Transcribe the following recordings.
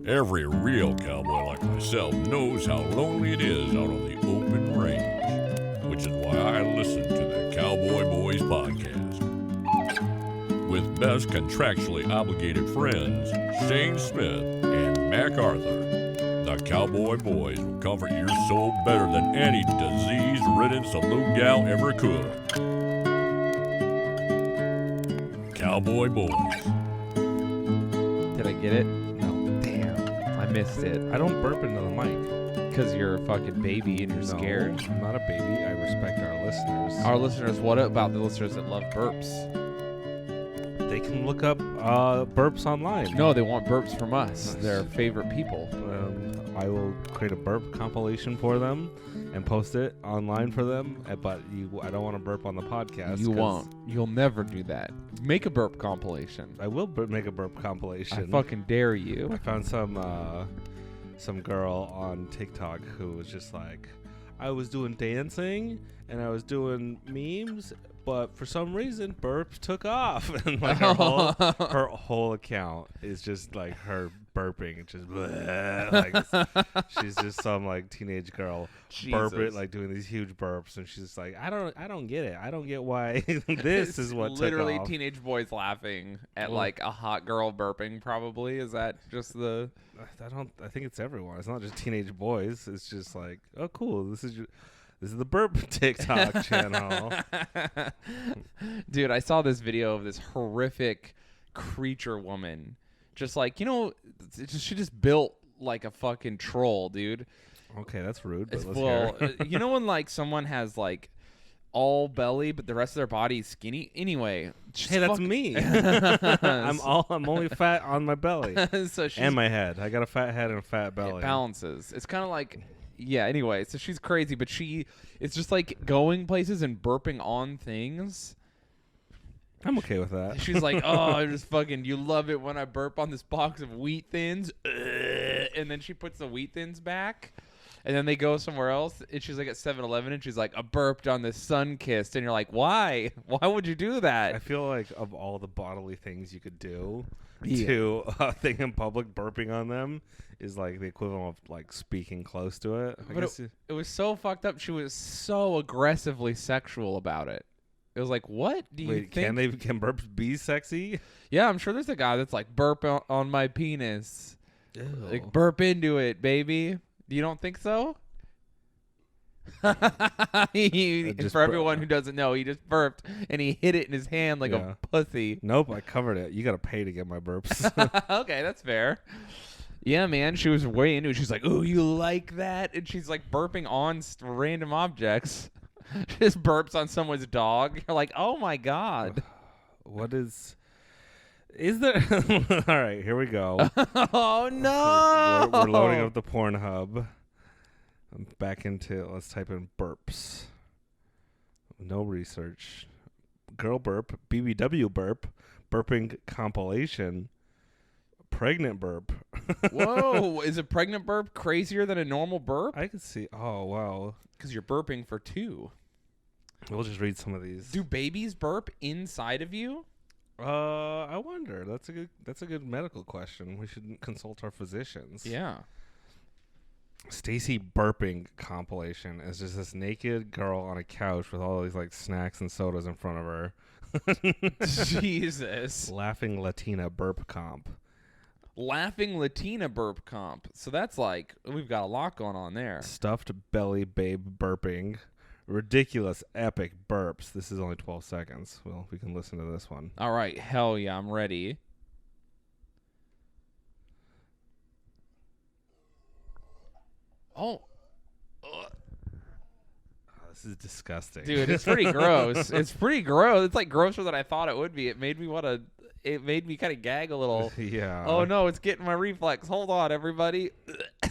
Every real cowboy like myself knows how lonely it is out on the open range, which is why I listen to the Cowboy Boys podcast. With best contractually obligated friends, Shayne Smith and Mac Arthur, the Cowboy Boys will comfort your soul better than any disease-ridden saloon gal ever could. Cowboy Boys. Did I get it? No. Damn. I missed it. I don't burp into the mic. Because you're a fucking baby and you're scared? I'm not a baby. I respect our listeners. Our listeners, what about the listeners that love burps? They can look up burps online. No, they want burps from us. They're favorite people. I will create a burp compilation for them and post it online for them. But I don't want to burp on the podcast. You won't. You'll never do that. Make a burp compilation. I will make a burp compilation. I fucking dare you. I found some girl on TikTok who was just like, I was doing dancing and I was doing memes, but for some reason burps took off, and like her whole account is just like her burping. It's just bleh, like she's just some like teenage girl burping, like doing these huge burps, and she's like, I don't get it. I don't get why this is what literally took off. Teenage boys laughing at like a hot girl burping. Probably is that just the? I think it's everyone. It's not just teenage boys. It's just like, oh cool, this is the burp TikTok channel. Dude, I saw this video of this horrific creature woman. Just like, she just built like a fucking troll, dude. Okay, that's rude, but let's hear. hear. When like someone has like all belly, but the rest of their body is skinny? Anyway. Hey, that's me. I'm only fat on my belly. And my head. I got a fat head and a fat belly. It balances. It's kind of like... Yeah, anyway, so she's crazy, but it's just like going places and burping on things. I'm okay with that. She's like, oh, I just fucking, you love it when I burp on this box of Wheat Thins. And then she puts the Wheat Thins back. And then they go somewhere else. And she's like at 7-Eleven and she's like, I burped on this Sunkist. And you're like, why? Why would you do that? I feel like of all the bodily things you could do to a thing in public, burping on them is like the equivalent of like speaking close to it. But it was so fucked up. She was so aggressively sexual about it. It was like, what do you think? Can burps be sexy? Yeah, I'm sure there's a guy that's like, burp on my penis. Ew. Like, burp into it, baby. You don't think so? For everyone who doesn't know, he just burped and he hit it in his hand like a pussy. Nope, I covered it. You got to pay to get my burps. Okay, that's fair. Yeah, man, she was way into it. She's like, oh, you like that? And she's like burping on random objects. She just burps on someone's dog. You're like, oh my God. What is there? All right, here we go. Oh no. We're loading up the Pornhub. I'm back into it. Let's type in burps. No research. Girl burp, BBW burp, burping compilation, pregnant burp. Whoa, is a pregnant burp crazier than a normal burp? I can see. Oh, wow. Because you're burping for two. We'll just read some of these. Do babies burp inside of you? I wonder. That's a good medical question. We should consult our physicians. Yeah. Stacy burping compilation is just this naked girl on a couch with all these like snacks and sodas in front of her. Jesus. Laughing Latina burp comp. Laughing Latina burp comp. So that's like, we've got a lot going on there. Stuffed belly babe burping. Ridiculous epic burps. This is only 12 seconds. Well, we can listen to this one. All right. Hell yeah, I'm ready. Oh. This is disgusting. Dude, it's pretty gross. It's pretty gross. It's like grosser than I thought it would be. It made me kind of gag a little. Yeah. Oh no, it's getting my reflex. Hold on, everybody. No.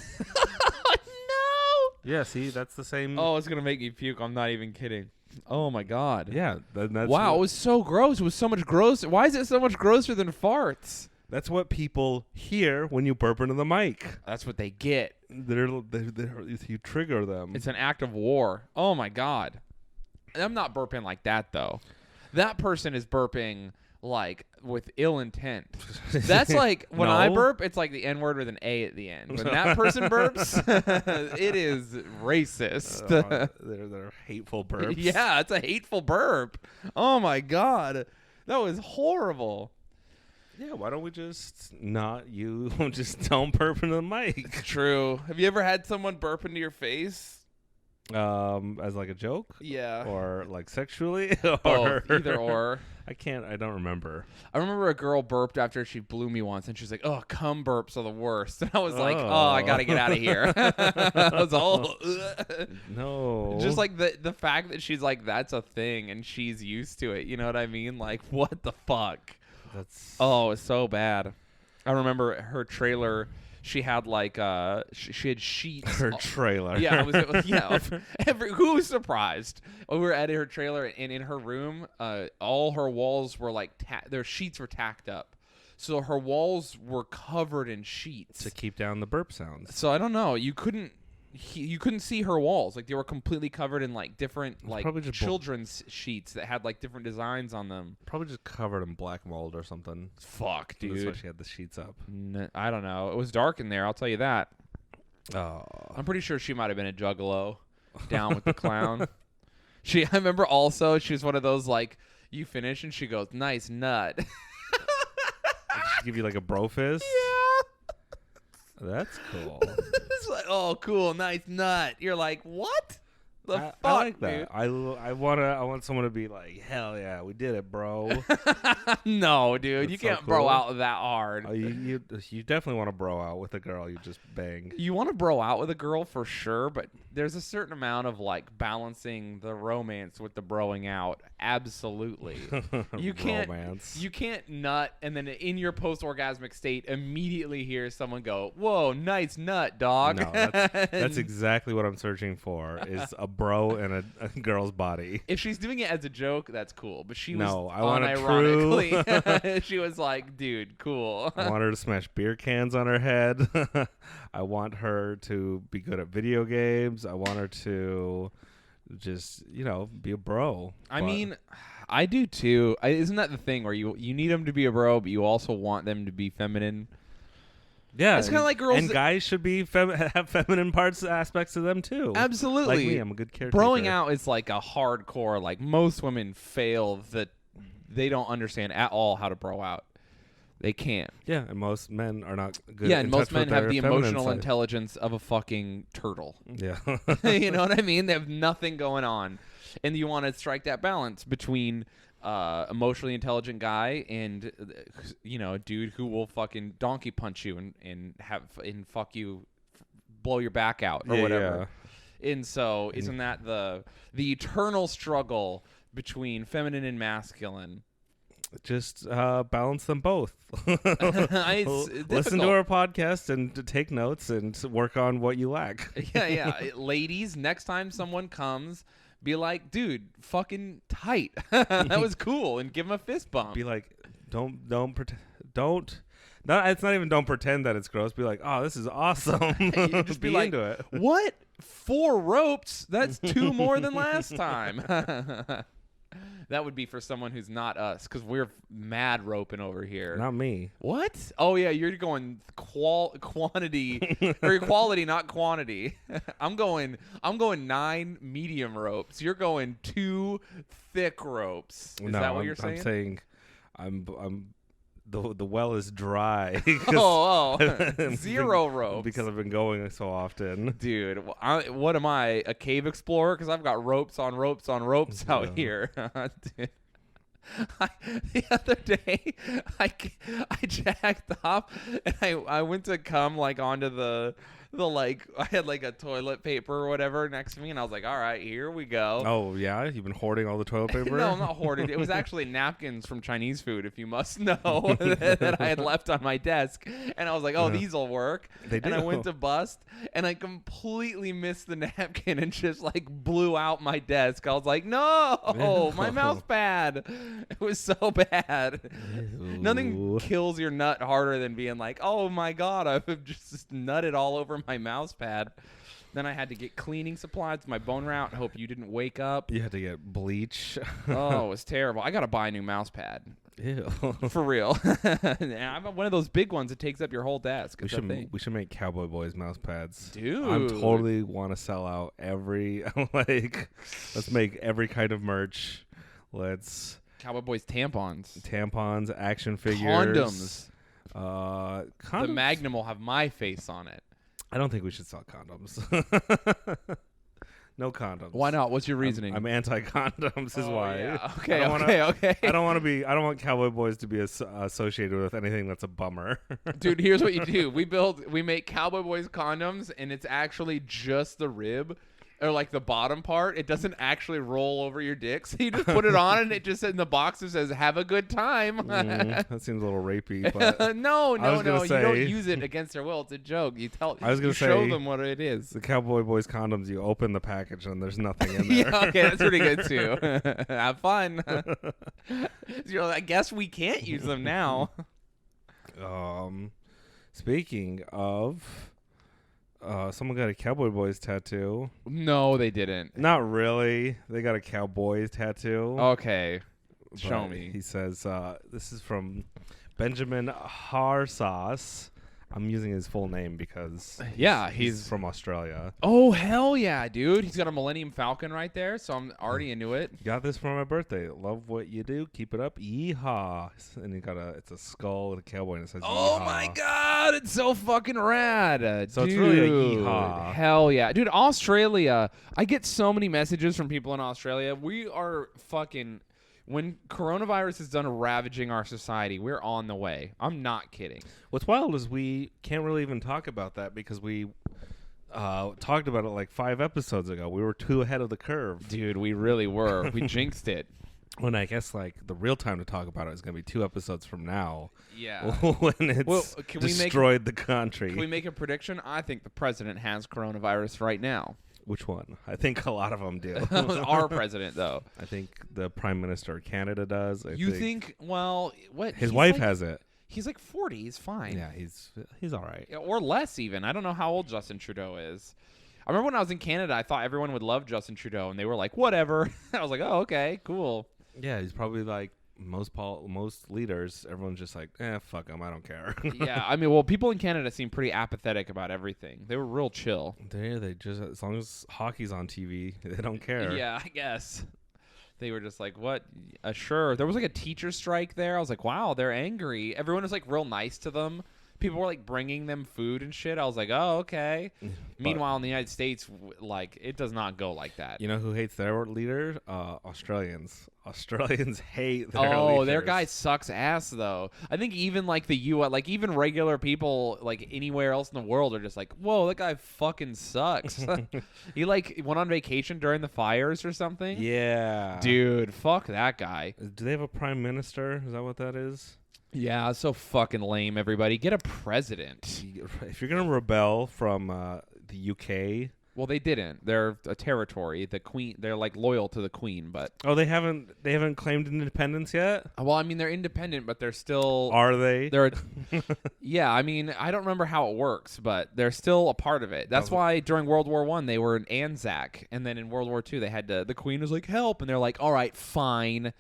Yeah, see, that's the same. Oh, it's going to make me puke. I'm not even kidding. Oh my God. Yeah. That's wow, it was so gross. It was so much grosser. Why is it so much grosser than farts? That's what people hear when you burp into the mic. That's what they get. You trigger them. It's an act of war. Oh my God. I'm not burping like that though. That person is burping like with ill intent. That's like when I No. burp, it's like the N word with an A at the end. When that person burps, it is racist. They're hateful burps. Yeah, it's a hateful burp. Oh my God. That was horrible. Yeah, why don't we just just don't burp into the mic? True. Have you ever had someone burp into your face? As like a joke? Yeah. Or like sexually? Both, either or. I don't remember. I remember a girl burped after she blew me once, and she's like, "Oh, cum burps are the worst." And I was like, "Oh, I gotta get out of here." I was all, No. just like the fact that she's like, that's a thing, and she's used to it. You know what I mean? Like, what the fuck? Oh, it's so bad. I remember her trailer. She had like she had sheets. Her trailer. Yeah, who was surprised? We were at her trailer, and in her room, all her walls were like their sheets were tacked up, so her walls were covered in sheets To keep down the burp sounds. So I don't know. You couldn't see her walls. Like they were completely covered in like different like children's sheets that had like different designs on them. Probably just covered in black mold or something. Fuck, dude. That's why she had the sheets up. I don't know. It was dark in there. I'll tell you that. Oh. I'm pretty sure she might have been a juggalo down with the clown. I remember also she was one of those like you finish and she goes, "Nice nut." Did she give you like a bro fist? Yeah. That's cool. It's like, oh, cool, nice nut. You're like, what? The fuck, I like that. dude? I want someone to be like, hell yeah, we did it, bro. No, dude, That's you so can't bro cool. out that hard. You definitely want to bro out with a girl you just banged. You want to bro out with a girl for sure, but there's a certain amount of like balancing the romance with the broing out. Absolutely. You can't Romance. You can't nut and then in your post-orgasmic state immediately hear someone go, "Whoa, nice nut, dog." No, that's exactly what I'm searching for is a bro in a girl's body. If she's doing it as a joke, that's cool. But she No, was I want a true. unironically. She was like, "Dude, cool." I want her to smash beer cans on her head. I want her to be good at video games. I want her to just, be a bro. I mean, I do too. Isn't that the thing where you need them to be a bro, but you also want them to be feminine? Yeah, it's kind of like girls. And guys should be have feminine aspects to them too. Absolutely. Like me, I'm a good caretaker. Broing out is like a hardcore. Like most women fail that they don't understand at all how to bro out. They can't. Yeah, and most men are not good. Yeah, and most men have the emotional side. intelligence of a fucking turtle. Yeah. You know what I mean? They have nothing going on. And you want to strike that balance between emotionally intelligent guy and, a dude who will fucking donkey punch you and fuck you, blow your back out or whatever. Yeah. And so isn't that the eternal struggle between feminine and masculine? Just balance them both. Listen to our podcast and to take notes and work on what you lack. Yeah. Ladies, next time someone comes, be like, "Dude, fucking tight." That was cool, and give him a fist bump. Be like, don't pretend. It's not even don't pretend that it's gross. Be like, "Oh, this is awesome." Just be like, into it. "What? 4 ropes? That's 2 more than last time." That would be for someone who's not us, because we're mad roping over here. Not me. What? Oh yeah, you're going quantity or quality, not quantity. I'm going 9 medium ropes. You're going 2 thick ropes. Is that what you're saying? I'm saying, I'm the well is dry. Oh, 0 ropes. Because I've been going so often. Dude, what am I, a cave explorer? Because I've got ropes on ropes on ropes out here. Dude. The other day, I jacked off and I went to come like onto the like I had like a toilet paper or whatever next to me, and I was like, all right, here we go. Oh yeah, you've been hoarding all the toilet paper? No, I'm not hoarding. It was actually napkins from Chinese food, if you must know, that I had left on my desk, and I was like, oh, these'll work. They do. And I went to bust, and I completely missed the napkin and just like blew out my desk. I was like, no, my mouse pad. It was so bad. Ew. Nothing kills your nut harder than being like, oh my god, I've just nutted all over my mouse pad. Then I had to get cleaning supplies to my bone route. I hope you didn't wake up. You had to get bleach. Oh, it was terrible. I got to buy a new mouse pad. Ew. For real. I'm one of those big ones that takes up your whole desk. We should make Cowboy Boys mouse pads. Dude. I totally want to sell out every let's make every kind of merch. Let's Cowboy Boys tampons, action figures, condoms. Condoms. The Magnum will have my face on it. I don't think we should sell condoms. No condoms. Why not? What's your reasoning? I'm anti-condoms is why. Yeah. Okay. I don't want Cowboy Boys to be associated with anything that's a bummer. Dude, here's what you do. We make Cowboy Boys condoms, and it's actually just the rib. Or like the bottom part, it doesn't actually roll over your dick. So you just put it on, and it just in the box it says "Have a good time." That seems a little rapey. But no. You don't use it against their will. It's a joke. Show them what it is. The Cowboy Boys condoms. You open the package and there's nothing in there. Yeah, okay, that's pretty good too. Have fun. I guess we can't use them now. Speaking of. Someone got a Cowboy Boys tattoo. No, they didn't. Not really. They got a Cowboys tattoo. Okay. Show me. He says, this is from Benjamin Harsas. I'm using his full name because he's from Australia. Oh, hell yeah, dude. He's got a Millennium Falcon right there, so I'm already into it. Got this for my birthday. Love what you do. Keep it up. Yeehaw. And it's a skull and a cowboy, and it says Oh, yeehaw. my God. It's so fucking rad. So dude, it's really a yeehaw. Hell yeah. Dude, Australia. I get so many messages from people in Australia. We are fucking... When coronavirus is done ravaging our society, we're on the way. I'm not kidding. What's wild is we can't really even talk about that because we talked about it like 5 episodes ago. We were too ahead of the curve. Dude, we really were. We jinxed it. When I guess like the real time to talk about it is going to be 2 episodes from now. Yeah. When it's destroyed the country. Can we make a prediction? I think the president has coronavirus right now. Which one? I think a lot of them do. Our president, though. I think the Prime Minister of Canada does. You think? Well, what? His wife has it. He's like 40. He's fine. Yeah, he's all right. Or less even. I don't know how old Justin Trudeau is. I remember when I was in Canada, I thought everyone would love Justin Trudeau, and they were like, whatever. I was like, oh, okay, cool. Yeah, he's probably like most leaders. Everyone's just like, fuck him, I don't care. Yeah, I mean, well, people in Canada seem pretty apathetic about everything. They were real chill. They just, as long as hockey's on TV, they don't care. Yeah, I guess. They were just like, what? Sure. There was like a teacher strike there. I was like, wow, they're angry. Everyone was like real nice to them. People were like bringing them food and shit. I was like, oh, okay. Meanwhile, in the United States, like, it does not go like that. You know who hates their leader? Australians. Australians hate their leaders. Oh, their guy sucks ass, though. I think even like the U.S., like even regular people, like anywhere else in the world, are just like, whoa, that guy fucking sucks. He like went on vacation during the fires or something. Yeah, dude, fuck that guy. Do they have a prime minister? Is that what that is? Yeah, it's so fucking lame, everybody. Get a president. If you're going to rebel from the UK... Well, they didn't. They're a territory. The queen, they're like loyal to the queen, but... Oh, they haven't claimed independence yet? Well, I mean, they're independent, but they're still... Are they? They're yeah, I mean, I don't remember how it works, but they're still a part of it. That's why during World War I, they were in Anzac, and then in World War II, they had to... The queen was like, help, and they're like, all right, fine.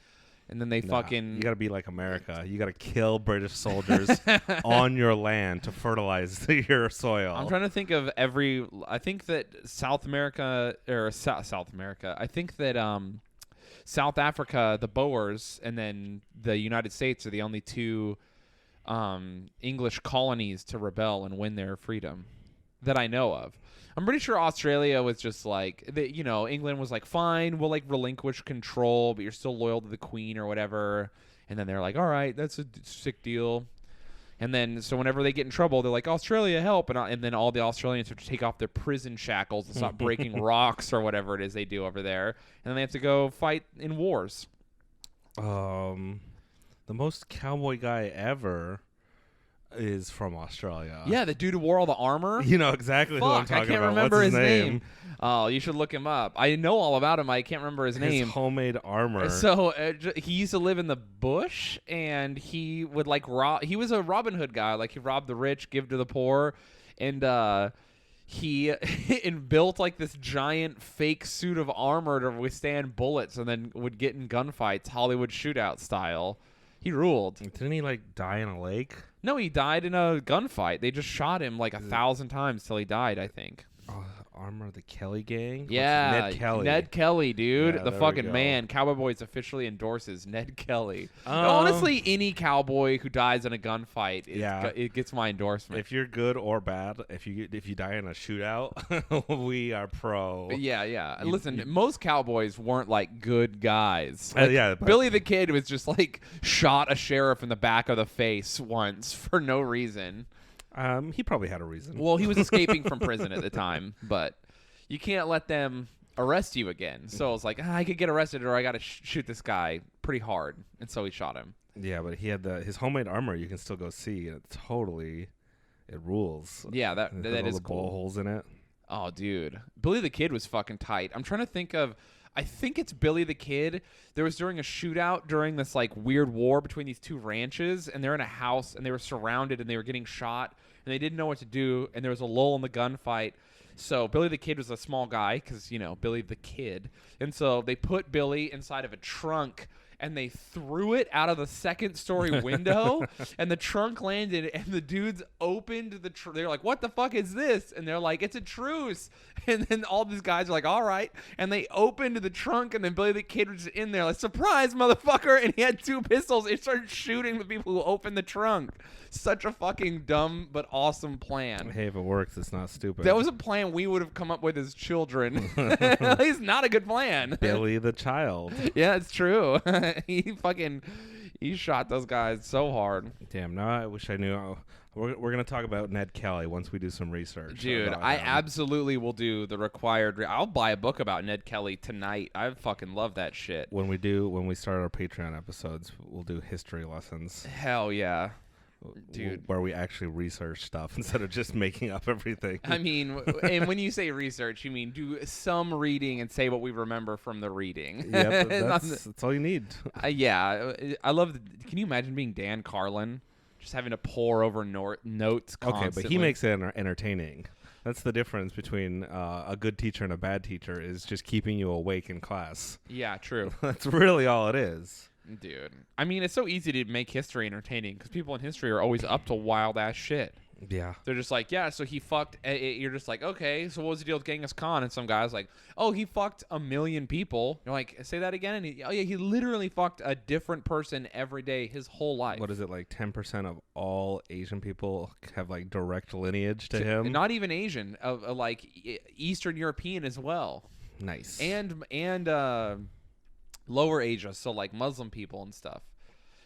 And then they fucking... You got to be like America. You got to kill British soldiers on your land to fertilize your soil. I'm trying to think of I think that South America... South America. I think that South Africa, the Boers, and then the United States are the only 2 English colonies to rebel and win their freedom that I know of. I'm pretty sure Australia was just like, England was like, fine, we'll like relinquish control, but you're still loyal to the Queen or whatever. And then they're like, all right, that's a sick deal. And then, so whenever they get in trouble, they're like, Australia, help. And then all the Australians have to take off their prison shackles and stop breaking rocks or whatever it is they do over there. And then they have to go fight in wars. The most cowboy guy ever is from Australia. Yeah, the dude who wore all the armor. You know exactly who I'm talking about. I can't remember his name. Oh, you should look him up. I know all about him. I can't remember his name. His homemade armor. So he used to live in the bush, and he would like rob. He was a Robin Hood guy. Like he robbed the rich, give to the poor, and he and built like this giant fake suit of armor to withstand bullets, and then would get in gunfights, Hollywood shootout style. He ruled. Didn't he like die in a lake? No, he died in a gunfight. They just shot him like 1,000 times till he died, I think. Armor of the Kelly Gang? Yeah, Ned Kelly. Ned Kelly, dude. Yeah, the there we fucking go. man. Cowboy Boys officially endorses Ned Kelly. Honestly, any cowboy who dies in a gunfight, it gets my endorsement. If you're good or bad, if you die in a shootout, we are pro. But yeah. Listen, most cowboys weren't like good guys. But Billy the Kid was just like shot a sheriff in the back of the face once for no reason. He probably had a reason. Well, he was escaping from prison at the time, but you can't let them arrest you again. So it's like, I could get arrested or I got to shoot this guy pretty hard. And so he shot him. Yeah, but he had his homemade armor you can still go see, and it rules. Yeah, that all is the cool. ball holes in it. Oh, dude. Billy the Kid was fucking tight. I'm trying to think of, I think it's Billy the Kid. There was during a shootout during this like weird war between these two ranches, and they're in a house and they were surrounded and they were getting shot and they didn't know what to do, and there was a lull in the gunfight. So Billy the Kid was a small guy because, Billy the Kid. And so they put Billy inside of a trunk and they threw it out of the second-story window, and the trunk landed, and the dudes opened the they're like, what the fuck is this? And they're like, it's a truce. And then all these guys are like, all right. And they opened the trunk, and then Billy the Kid was just in there like, surprise, motherfucker. And he had 2 pistols. He started shooting the people who opened the trunk. Such a fucking dumb but awesome plan. Hey, if it works, it's not stupid. That was a plan we would have come up with as children. It's not a good plan. Billy the Child. Yeah, it's true. He shot those guys so hard. Damn, now I wish I knew. We're going to talk about Ned Kelly once we do some research. Dude, I absolutely will do the required. I'll buy a book about Ned Kelly tonight. I fucking love that shit. When we start our Patreon episodes, we'll do history lessons. Hell yeah. Dude, where we actually research stuff instead of just making up everything. I mean, and when you say research, you mean do some reading and say what we remember from the reading. Yeah, that's all you need. Yeah, I love. Can you imagine being Dan Carlin, just having to pore over notes constantly? Okay, but he makes it entertaining. That's the difference between a good teacher and a bad teacher, is just keeping you awake in class. Yeah, true. That's really all it is. Dude, I mean, it's so easy to make history entertaining because people in history are always up to wild ass shit. Yeah, they're just like, yeah, so he fucked. You're just like, okay, so what was the deal with Genghis Khan? And some guy's like, oh, he fucked 1 million people. You're like, say that again? And he literally fucked a different person every day his whole life. What is it, like 10% of all Asian people have like direct lineage to him? Not even Asian, like Eastern European as well. Nice. And Lower Asia, so like Muslim people and stuff,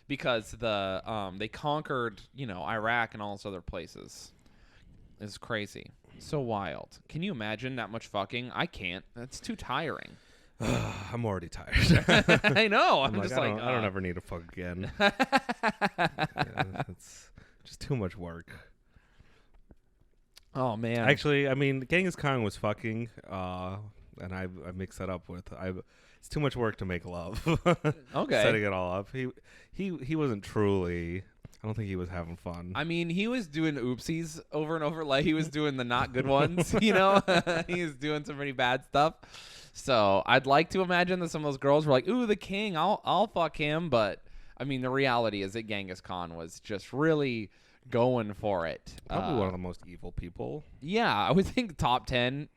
because they conquered Iraq and all those other places. It's crazy, so wild. Can you imagine that much fucking? I can't. That's too tiring. I'm already tired. I know. I'm just like, I don't ever need to fuck again. It's just too much work. Oh man. Actually, I mean, Genghis Khan was fucking, and I mix that up with it's too much work to make love. Okay. Setting it all up. He wasn't truly. I don't think he was having fun. I mean, he was doing oopsies over and over. Like he was doing the not good ones. He was doing some pretty bad stuff. So I'd like to imagine that some of those girls were like, "Ooh, the king, I'll fuck him." But I mean, the reality is that Genghis Khan was just really going for it. Probably one of the most evil people. Yeah, I would think top 10.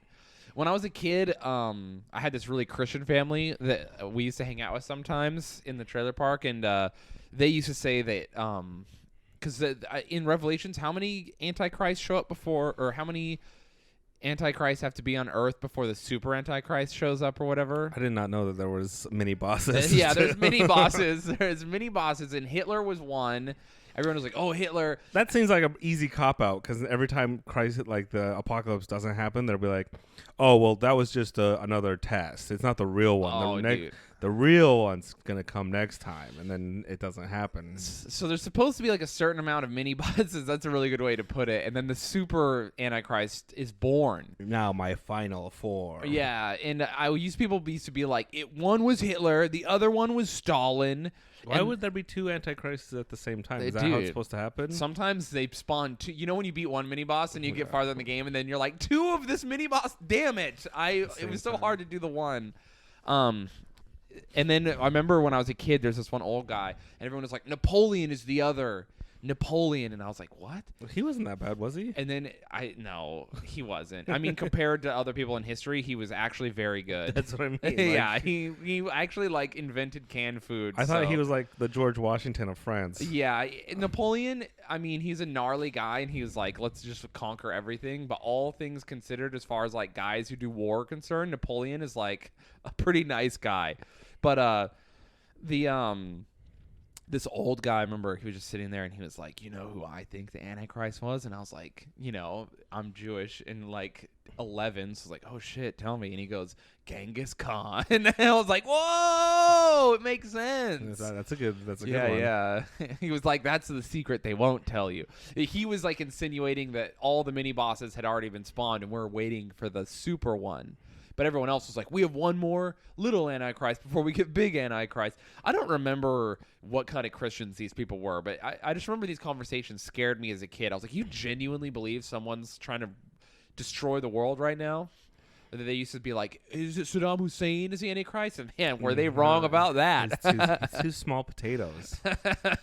When I was a kid, I had this really Christian family that we used to hang out with sometimes in the trailer park, and they used to say that because in Revelations, how many Antichrists show up before, or how many Antichrists have to be on Earth before the super Antichrist shows up or whatever? I did not know that there was mini bosses. Yeah, there's mini bosses. There's mini bosses, and Hitler was one. Everyone was like, "Oh, Hitler." That seems like an easy cop out, because every time Christ, like the apocalypse doesn't happen, they'll be like, "Oh, well, that was just another test. It's not the real one. Oh, dude. the real one's gonna come next time, and then it doesn't happen. So there's supposed to be like a certain amount of mini bosses. That's a really good way to put it. And then the super Antichrist is born. Now my final form. Yeah, and people used to be like, one was Hitler, the other one was Stalin. Why would there be two Antichrists at the same time? Is that how it's supposed to happen? Sometimes they spawn two. You know when you beat one mini boss and you get farther in the game, and then you're like, two of this mini boss. Damn it! It was so hard to do the one. And then I remember when I was a kid, there's this one old guy, and everyone was like, Napoleon is the other. Napoleon, and I was like, what? He wasn't that bad, was he? And then no, he wasn't. I mean, compared to other people in history, he was actually very good. That's what I mean. Yeah, he actually like invented canned food. I thought he was like the George Washington of France. Yeah, Napoleon, I mean, he's a gnarly guy, and he was like, let's just conquer everything. But all things considered, as far as like guys who do war are concerned, Napoleon is like a pretty nice guy. But this old guy, I remember he was just sitting there and he was like, you know who I think the Antichrist was? And I was like, I'm Jewish and like 11. So I was like, oh shit, tell me. And he goes, Genghis Khan. And I was like, whoa, it makes sense. That's a good one. Yeah. He was like, that's the secret they won't tell you. He was like insinuating that all the mini bosses had already been spawned and we're waiting for the super one. But everyone else was like, we have one more little Antichrist before we get big Antichrist. I don't remember what kind of Christians these people were, but I just remember these conversations scared me as a kid. I was like, you genuinely believe someone's trying to destroy the world right now? And they used to be like, is it Saddam Hussein is the Antichrist? And man, were they wrong about that? It's two small potatoes.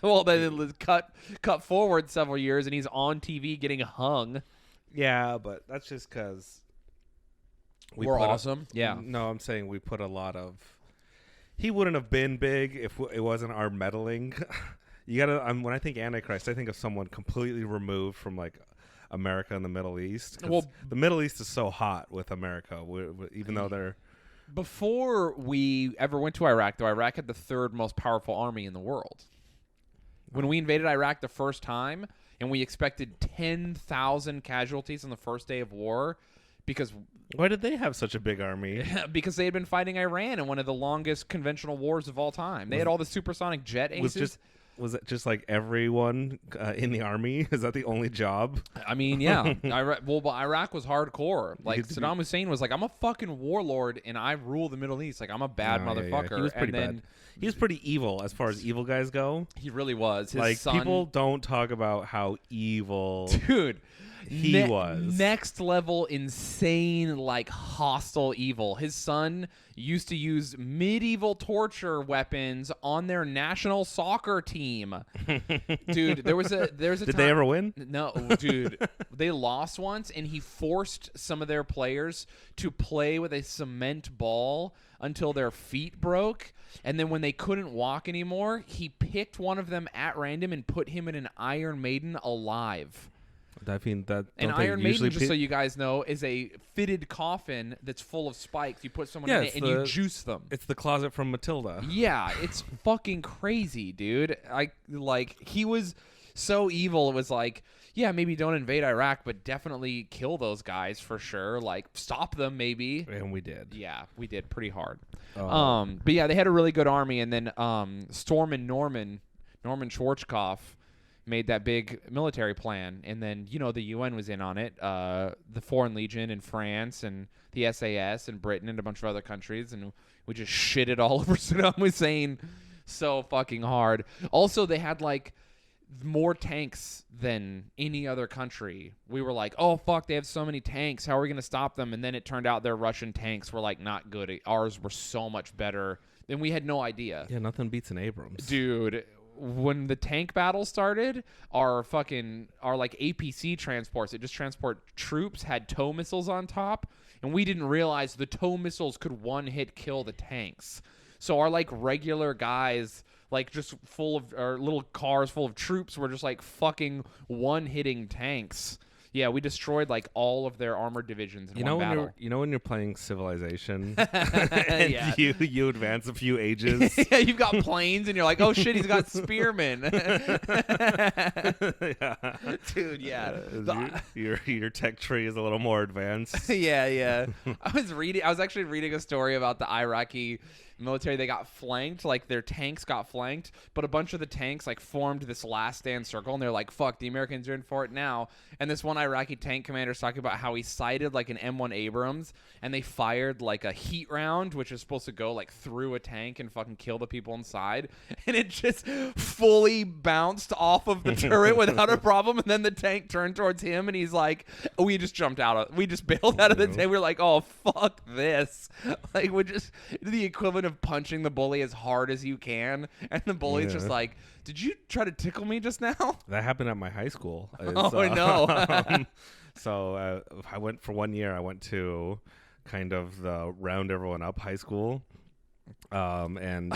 Well, then it cut forward several years, and he's on TV getting hung. Yeah, but that's just because... We're awesome. Yeah. No, I'm saying we put a lot of... He wouldn't have been big if it wasn't our meddling. You gotta... when I think Antichrist, I think of someone completely removed from like America and the Middle East. Well, the Middle East is so hot with America, even though they're... Before we ever went to Iraq, though, Iraq had the third most powerful army in the world. When we invaded Iraq the first time, and we expected 10,000 casualties on the first day of war... Because why did they have such a big army? Because they had been fighting Iran in one of the longest conventional wars of all time. They had all the supersonic jet aces. Was it just like everyone in the army? Is that the only job? I mean, yeah. Iraq was hardcore. Like Saddam Hussein was like, I'm a fucking warlord and I rule the Middle East. Like I'm a bad motherfucker. Yeah. He was pretty bad. He was pretty evil as far as evil guys go. He really was. His son, people don't talk about how evil, dude. He was next level insane, like hostile evil. His son used to use medieval torture weapons on their national soccer team. Dude, there was a Did time, they ever win? No, dude. They lost once, and he forced some of their players to play with a cement ball until their feet broke. And then when they couldn't walk anymore, he picked one of them at random and put him in an Iron Maiden alive. I mean, that an Iron Maiden, just so you guys know, is a fitted coffin that's full of spikes. You put someone in it and you juice them. It's the closet from Matilda. Yeah, it's fucking crazy, dude. He was so evil. It was like, yeah, maybe don't invade Iraq, but definitely kill those guys for sure. Like, stop them, maybe. And we did. Yeah, we did pretty hard. But yeah, they had a really good army, and then Storm and Norman Schwarzkopf made that big military plan, and then the UN was in on it, the Foreign Legion in France and the SAS in Britain and a bunch of other countries, and we just shitted all over Saddam Hussein so fucking hard. Also, they had like more tanks than any other country. We were like, oh fuck, they have so many tanks, how are we gonna stop them? And then it turned out their Russian tanks were like not good. Ours were so much better, and we had no idea. Yeah, nothing beats an Abrams, dude. When the tank battle started, our like APC transports, it just transport troops, had tow missiles on top, and we didn't realize the tow missiles could one hit kill the tanks. So our like regular guys, like just full of our little cars full of troops, were just like fucking one hitting tanks. Yeah, we destroyed like all of their armored divisions in one battle. When you're playing Civilization and you advance a few ages. Yeah, you've got planes and you're like, oh shit, he's got spearmen. Yeah. Dude, yeah. Your tech tree is a little more advanced. Yeah. I was actually reading a story about the Iraqi military, they got flanked, like their tanks got flanked, but a bunch of the tanks like formed this last stand circle, and they're like, fuck, the Americans are in for it now. And this one Iraqi tank commander is talking about how he sighted like an M1 Abrams, and they fired like a heat round, which is supposed to go like through a tank and fucking kill the people inside, and it just fully bounced off of the turret without a problem. And then the tank turned towards him, and he's like, we just bailed out of the tank. We're like, oh fuck this. Like, we're just the equivalent of punching the bully as hard as you can, and the bully's just like, did you try to tickle me just now? That happened at my high school. Oh no. So I went for 1 year. I went to kind of the round everyone up high school, and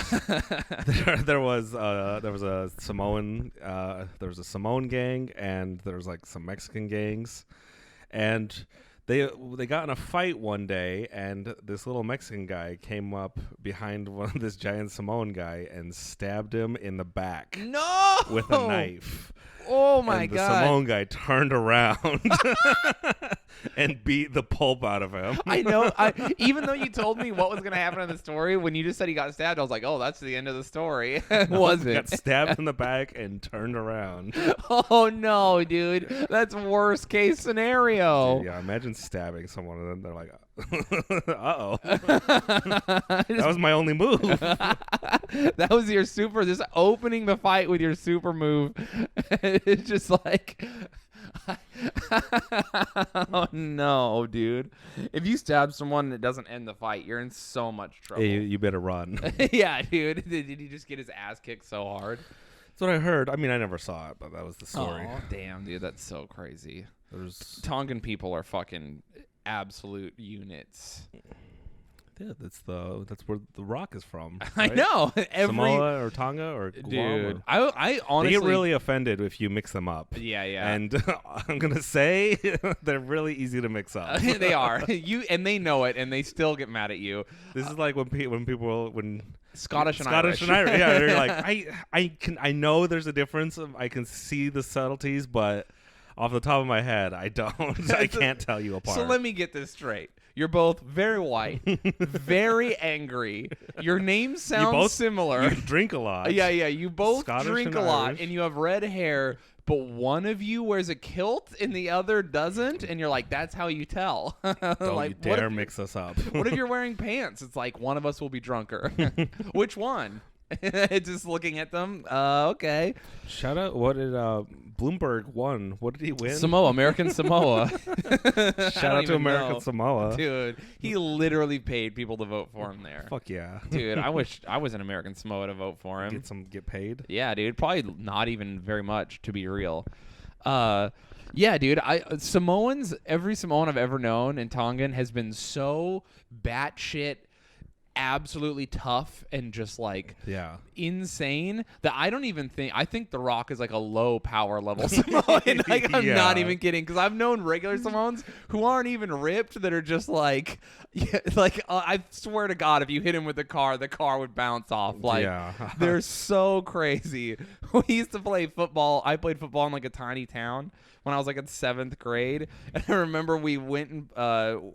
there was a Samoan gang, and there was like some Mexican gangs, and they got in a fight one day, and this little Mexican guy came up behind this giant Samoan guy and stabbed him in the back with a knife. Oh my God. The God. Samoan guy turned around and beat the pulp out of him. I know. Even though you told me what was going to happen in the story, when you just said he got stabbed, I was like, oh, that's the end of the story. Was it? Got stabbed in the back and turned around. Oh, no, dude. That's worst case scenario. Dude, yeah, imagine stabbing someone and then they're like, uh-oh. That was my only move. That was your super, just opening the fight with your super move. It's just like, oh no, dude. If you stab someone and it doesn't end the fight, you're in so much trouble. Hey, you better run. Yeah, dude. Did he just get his ass kicked so hard? That's what I heard. I mean, I never saw it, but that was the story. Oh, damn, dude. That's so crazy. There's Tongan people are fucking absolute units. Yeah, that's where the Rock is from. I right? know. Samoa or Tonga or Guam. Dude, I honestly they get really offended if you mix them up. Yeah. And I'm gonna say they're really easy to mix up. They are. And they know it, and they still get mad at you. This is like when Scottish and Irish. Irish. Yeah, they're like, I know there's a difference. I can see the subtleties, but off the top of my head, I don't. I can't tell you apart. So let me get this straight. You're both very white, very angry. Your names sound similar. You drink a lot. Yeah. You both Scottish drink and a lot, Irish. and you have red hair, but one of you wears a kilt and the other doesn't, and you're like, that's how you tell. Don't like, you dare mix us up. What if you're wearing pants? It's like, one of us will be drunker. Which one? Just looking at them. Okay. Shout out. What did Bloomberg won? What did he win? Samoa, American Samoa. Shout out to American Samoa. Dude, he literally paid people to vote for him there. Fuck yeah. Dude, I wish I was in American Samoa to vote for him. Get paid. Yeah, dude. Probably not even very much, to be real. Yeah, dude. Samoans, every Samoan I've ever known in Tongan has been so batshit absolutely tough and just like insane that I don't even think I think The Rock is like a low power level Samoan. Like, I'm not even kidding, because I've known regular Samoans who aren't even ripped that are just like I swear to God, if you hit him with the car would bounce off. Like, they're so crazy. We used to play football. I played football in like a tiny town when I was like in 7th grade, and I remember we went and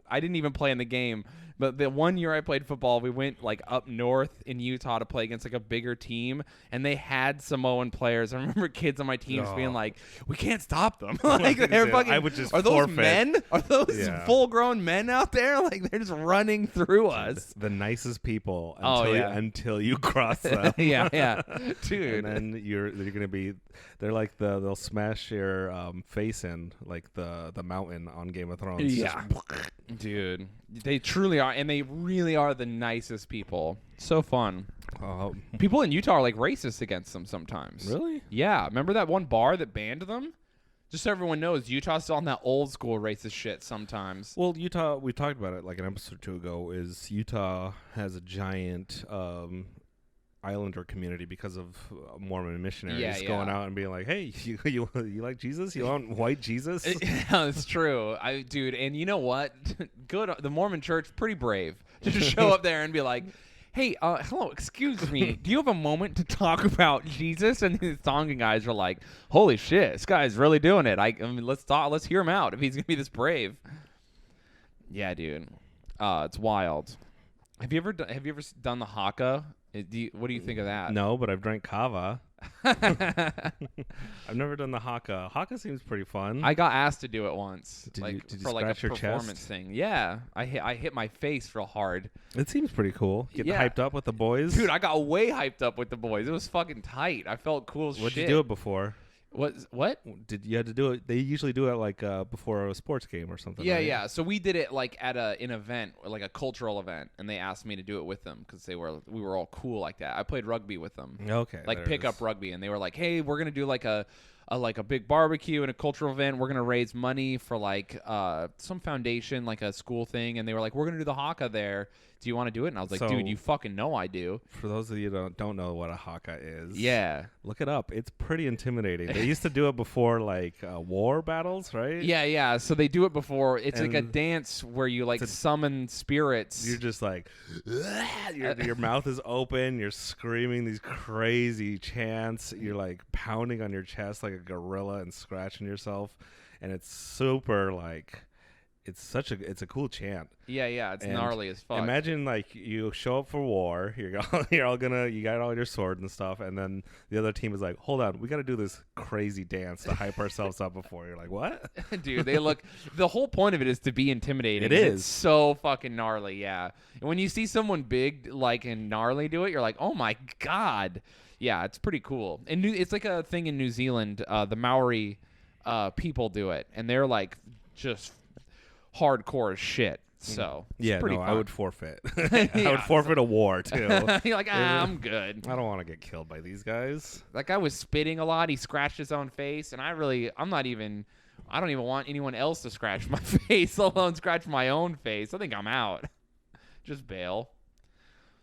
I didn't even play in the game. But the 1 year I played football, we went like up north in Utah to play against like a bigger team, and they had Samoan players. I remember kids on my teams being like, "We can't stop them." Like, they're fucking. I would just are those forfeit. men? Are those full-grown men out there? Like, they're just running through us. The nicest people until you cross them. yeah, dude. And then you're gonna be. They're like they'll smash your face in like the mountain on Game of Thrones. Yeah, dude. They truly are, and they really are the nicest people. So fun. People in Utah are like racist against them sometimes. Really? Yeah. Remember that one bar that banned them? Just so everyone knows, Utah's still on that old school racist shit sometimes. Well, Utah, we talked about it like an episode or two ago, is Utah has a giant islander community because of Mormon missionaries going out and being like, hey, you like Jesus? You want white Jesus? Yeah, it's true. Dude, and you know what? Good. The Mormon church, pretty brave to just show up there and be like, hey, hello, excuse me, do you have a moment to talk about Jesus? And these Tongan guys are like, holy shit, this guy's really doing it. I mean, let's hear him out if he's gonna be this brave. Yeah, dude. It's wild. Have you ever done the haka? What do you think of that? No, but I've drank kava. I've never done the haka. Haka seems pretty fun. I got asked to do it once, Did you for like a scratch your performance chest? thing. Yeah, I hit my face real hard. It seems pretty cool. Getting Yeah. hyped up with the boys. Dude, I got way hyped up with the boys. It was fucking tight. I felt cool as shit. What'd you do it before? What? Did you had to do it? They usually do it like before a sports game or something. Yeah, right? yeah. So we did it like at an event, like a cultural event, and they asked me to do it with them because we were all cool like that. I played rugby with them, Okay. like there it pickup is. rugby, and they were like, "Hey, we're gonna do like a big barbecue and a cultural event. We're gonna raise money for like some foundation, like a school thing." And they were like, "We're gonna do the haka there. Do you want to do it?" And I was like, So- "Dude, you fucking know I do." For those of you that don't know what a haka is, Yeah. look it up. It's pretty intimidating. They used to do it before like war battles, right? Yeah, yeah. So they do it before. It's like a And dance where you like it's a- summon spirits. You're just like, your mouth is open. You're screaming these crazy chants. You're like pounding on your chest like a gorilla and scratching yourself. And it's super like, it's a cool chant. Yeah, yeah. It's And gnarly as fuck. Imagine like you show up for war. You got all your sword and stuff, and then the other team is like, "Hold on, we got to do this crazy dance to hype ourselves up before." You're like, "What?" Dude, they look. The whole point of it is to be intimidating. It and is. It's so fucking gnarly, yeah. And when you see someone big like and gnarly do it, you're like, oh my god. Yeah, it's pretty cool. And it's like a thing in New Zealand. The Maori people do it, and they're like just hardcore as shit. So it's Yeah, pretty no, fun. I would forfeit. I would forfeit a war too. You're like, I'm good. I don't want to get killed by these guys. That guy was spitting a lot. He scratched his own face, and I don't even want anyone else to scratch my face, let alone scratch my own face. I think I'm out. Just bail.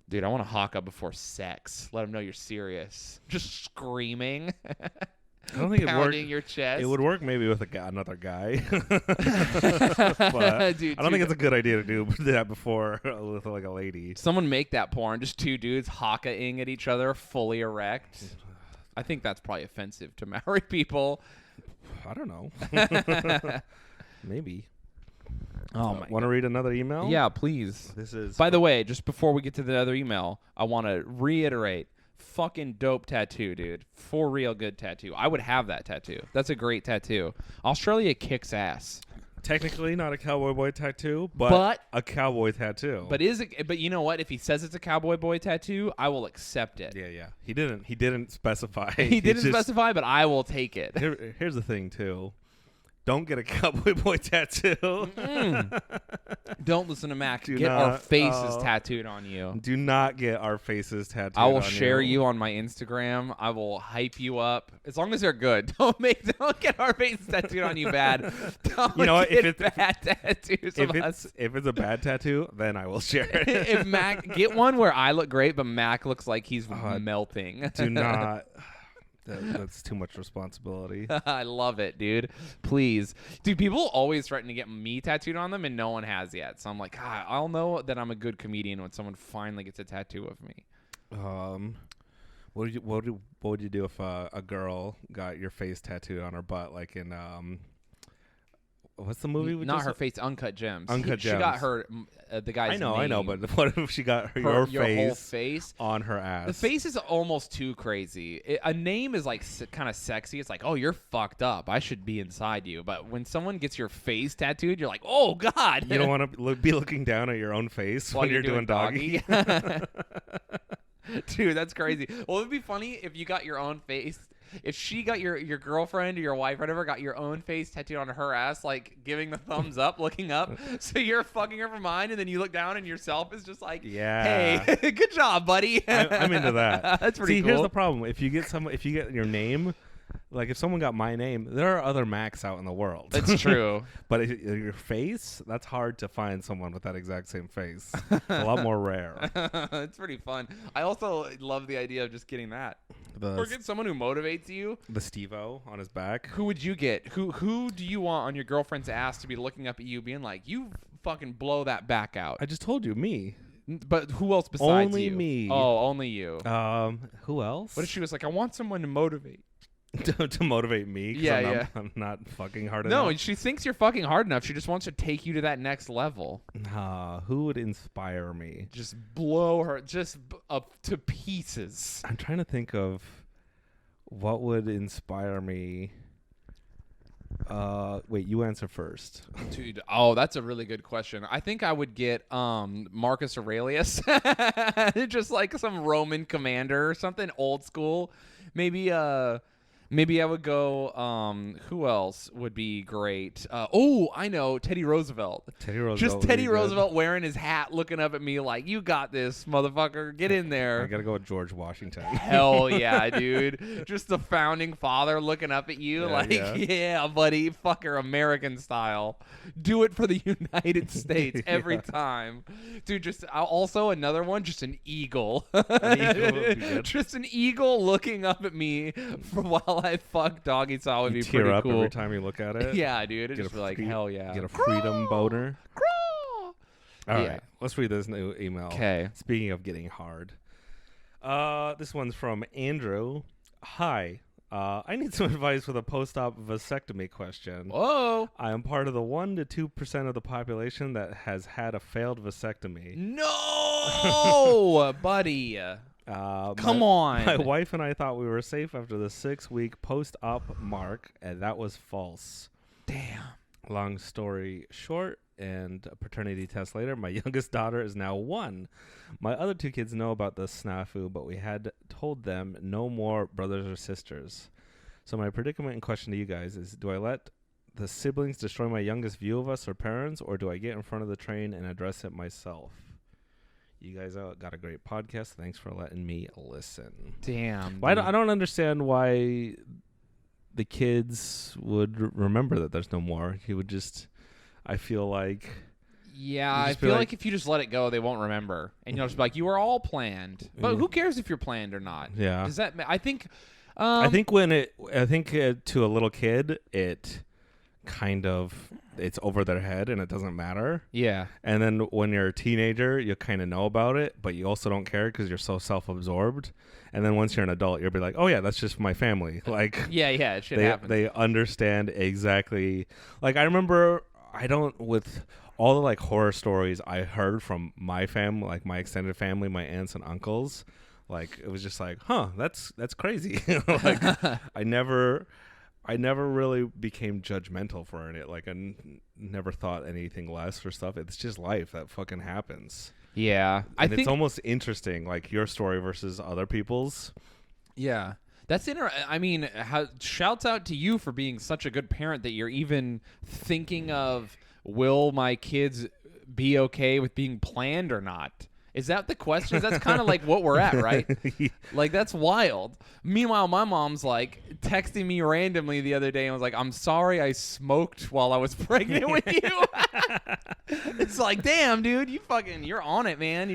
Dude, I want to haka before sex. Let them know you're serious. Just screaming. I don't think it pounding worked. your chest. It would work maybe with another guy, but Dude, I don't think it's a good idea to do that before with like a lady. Someone make that porn. Just two dudes haka-ing at each other, fully erect. I think that's probably offensive to Maori people. I don't know. Maybe. Oh my Want to read another email? Yeah, please. This is. By the way, just before we get to the other email, I want to reiterate, fucking dope tattoo, dude. For real good tattoo. I would have that tattoo. That's a great tattoo. Australia kicks ass. Technically not a cowboy boy tattoo, but a cowboy tattoo. But you know what? If he says it's a cowboy boy tattoo, I will accept it. yeah. He didn't specify. He didn't just- specify, but I will take it. Here's the thing too. Don't get a cowboy boy tattoo. Don't listen to Mac. Do Get our not- faces tattooed on you. Do not get our faces tattooed. I will on share you on my Instagram. I will hype you up as long as they're good. Don't get our faces tattooed on you bad. Don't You know what? get bad tattoos of us. If it's a bad tattoo, then I will share it. If Mac get one where I look great, but Mac looks like he's melting. Do not. That's too much responsibility. I love it, dude. Please. Dude, people always threaten to get me tattooed on them, and no one has yet. So I'm like, I'll know that I'm a good comedian when someone finally gets a tattoo of me. What would you do if a girl got your face tattooed on her butt, like in what's the movie? Not her face, Uncut Gems. Uncut She got Gems. her, the guy's name. I know, but what if she got your your face whole face on her ass? The face is almost too crazy. A name is like kind of sexy. It's like, oh, you're fucked up. I should be inside you. But when someone gets your face tattooed, you're like, oh god. You don't want to be looking down at your own face While when you're doing doggy. Dude, that's crazy. Well, it'd be funny if you got your own face. If she got your girlfriend or your wife, whatever, got your own face tattooed on her ass, like giving the thumbs up, looking up. So you're fucking her for mine, and then you look down and yourself is just like, Yeah. hey, good job, buddy. I'm into that. That's pretty See, cool. here's the problem. If you get your name, like if someone got my name, there are other Macs out in the world. That's true. But your face, that's hard to find someone with that exact same face. A lot more rare. It's pretty fun. I also love the idea of just getting that. Or get someone who motivates you. The Steve-O on his back. Who would you get? Who do you want on your girlfriend's ass to be looking up at you, being like, you fucking blow that back out? I just told you, me. But who else besides Only you? me. Oh, only you. Who else? What if she was like, I want someone to motivate to motivate me. 'Cause Yeah, I'm not fucking hard No, enough. she thinks you're fucking hard enough. She just wants to take you to that next level. Who would inspire me? Just blow her up to pieces. I'm trying to think of what would inspire me. Wait, you answer first. Dude, that's a really good question. I think I would get Marcus Aurelius, just like some Roman commander or something old school. Maybe I would go. Who else would be great? I know Teddy Roosevelt. Just Teddy Roosevelt wearing his hat, looking up at me like, "You got this, motherfucker. Get in there." I gotta go with George Washington. Hell yeah, dude. Just the founding father looking up at you yeah, buddy, fucker, American style. Do it for the United States every time. Dude, just also another one, just an eagle. An eagle would be good. Just an eagle looking up at me while I fuck doggy style would You be tear pretty up cool. every time you look at it. Yeah, dude. It'd just be like, hell yeah. Get a freedom boner. All Yeah. right, let's read this new email. Okay. Speaking of getting hard. This one's from Andrew. Hi. I need some advice with a post-op vasectomy question. Whoa. I am part of the 1 to 2% of the population that has had a failed vasectomy. No, buddy. Come on. My wife and I thought we were safe after the 6-week post-op mark, and that was false. Damn. Long story short, and a paternity test later, my youngest daughter is now 1. My other 2 kids know about the snafu, but we had told them no more brothers or sisters. So my predicament and question to you guys is, do I let the siblings destroy my youngest view of us or parents, or do I get in front of the train and address it myself? You guys got a great podcast. Thanks for letting me listen. Damn. Well, I don't understand why the kids would remember that there's no more. He would just, I feel like. Yeah, I feel like if you just let it go, they won't remember. And you'll just be like, you were all planned. But who cares if you're planned or not? Yeah. Does that, I think. I think to a little kid, it kind of, it's over their head and it doesn't matter. Yeah. And then when you're a teenager, you kind of know about it, but you also don't care because you're so self-absorbed. And then once you're an adult, you'll be like, oh yeah, that's just my family. Like, yeah, it should happen. They understand exactly. Like, I remember, with all the like horror stories I heard from my family, like my extended family, my aunts and uncles, like it was just like, huh, that's crazy. Like, I never really became judgmental for it. Like, I never thought anything less or stuff. It's just life that fucking happens. Yeah. And it's almost interesting, like your story versus other people's. Yeah. That's I mean, shouts out to you for being such a good parent that you're even thinking of, will my kids be okay with being planned or not? Is that the question? That's kind of like what we're at, right? Like, that's wild. Meanwhile, my mom's like texting me randomly the other day and was like, I'm sorry I smoked while I was pregnant with you. It's like, damn, dude, you're on it, man.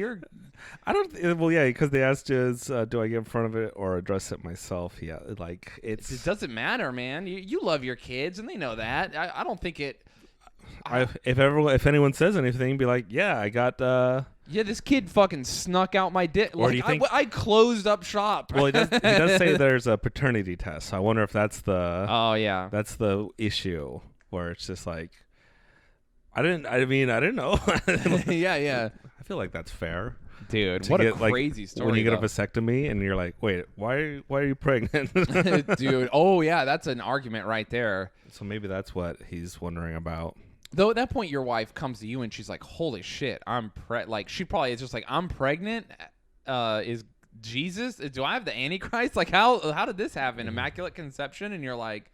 Because they asked us, do I get in front of it or address it myself? Yeah, like it doesn't matter, man. You love your kids and they know that. I don't think it. If anyone says anything, be like, yeah, I got. Yeah, this kid fucking snuck out my dick. Or do you think I closed up shop? Well, he does say there's a paternity test. So I wonder if that's the. Oh yeah. That's the issue where it's just like, I didn't know. Yeah. I feel like that's fair. Dude, what a crazy story. When you get a vasectomy and you're like, wait, why are you pregnant? Dude, oh yeah, that's an argument right there. So maybe that's what he's wondering about. Though at that point, your wife comes to you and she's like, holy shit, like, she probably is just like, I'm pregnant? Is Jesus? Do I have the Antichrist? Like, how did this happen? Immaculate conception? And you're like,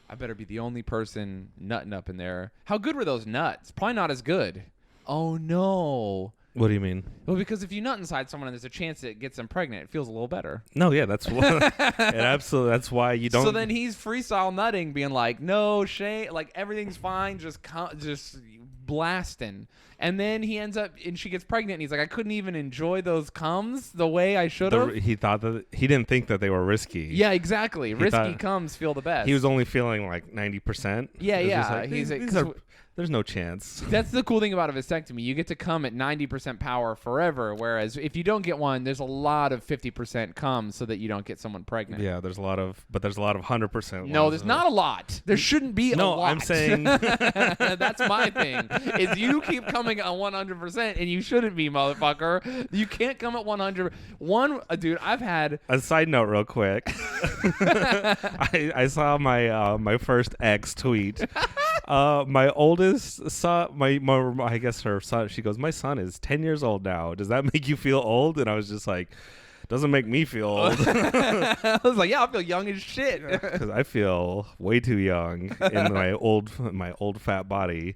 I better be the only person nutting up in there. How good were those nuts? Probably not as good. Oh, no. What do you mean? Well, because if you nut inside someone and there's a chance it gets them pregnant, it feels a little better. No, yeah, that's absolutely. That's why you don't. So then he's freestyle nutting, being like, "No, Shayne, like everything's fine, just blasting." And then he ends up, and she gets pregnant, and he's like, I couldn't even enjoy those cums the way I should have. He didn't think that they were risky. Yeah, exactly. Risky cums feel the best. He was only feeling like 90%. Yeah, yeah. Like, there's no chance. That's the cool thing about a vasectomy. You get to come at 90% power forever, whereas if you don't get one, there's a lot of 50% cum so that you don't get someone pregnant. Yeah, there's a lot of 100%. No, there's not a lot. There shouldn't be a lot. No, I'm saying that's my thing. Is you keep coming at 100% and you shouldn't be, motherfucker. You can't come at 100. Dude, I've had a side note real quick. I saw my first ex tweet. My oldest son, I guess her son, she goes, my son is 10 years old now. Does that make you feel old? And I was just like, doesn't make me feel old. I was like, yeah, I feel young as shit. Because I feel way too young in my old fat body.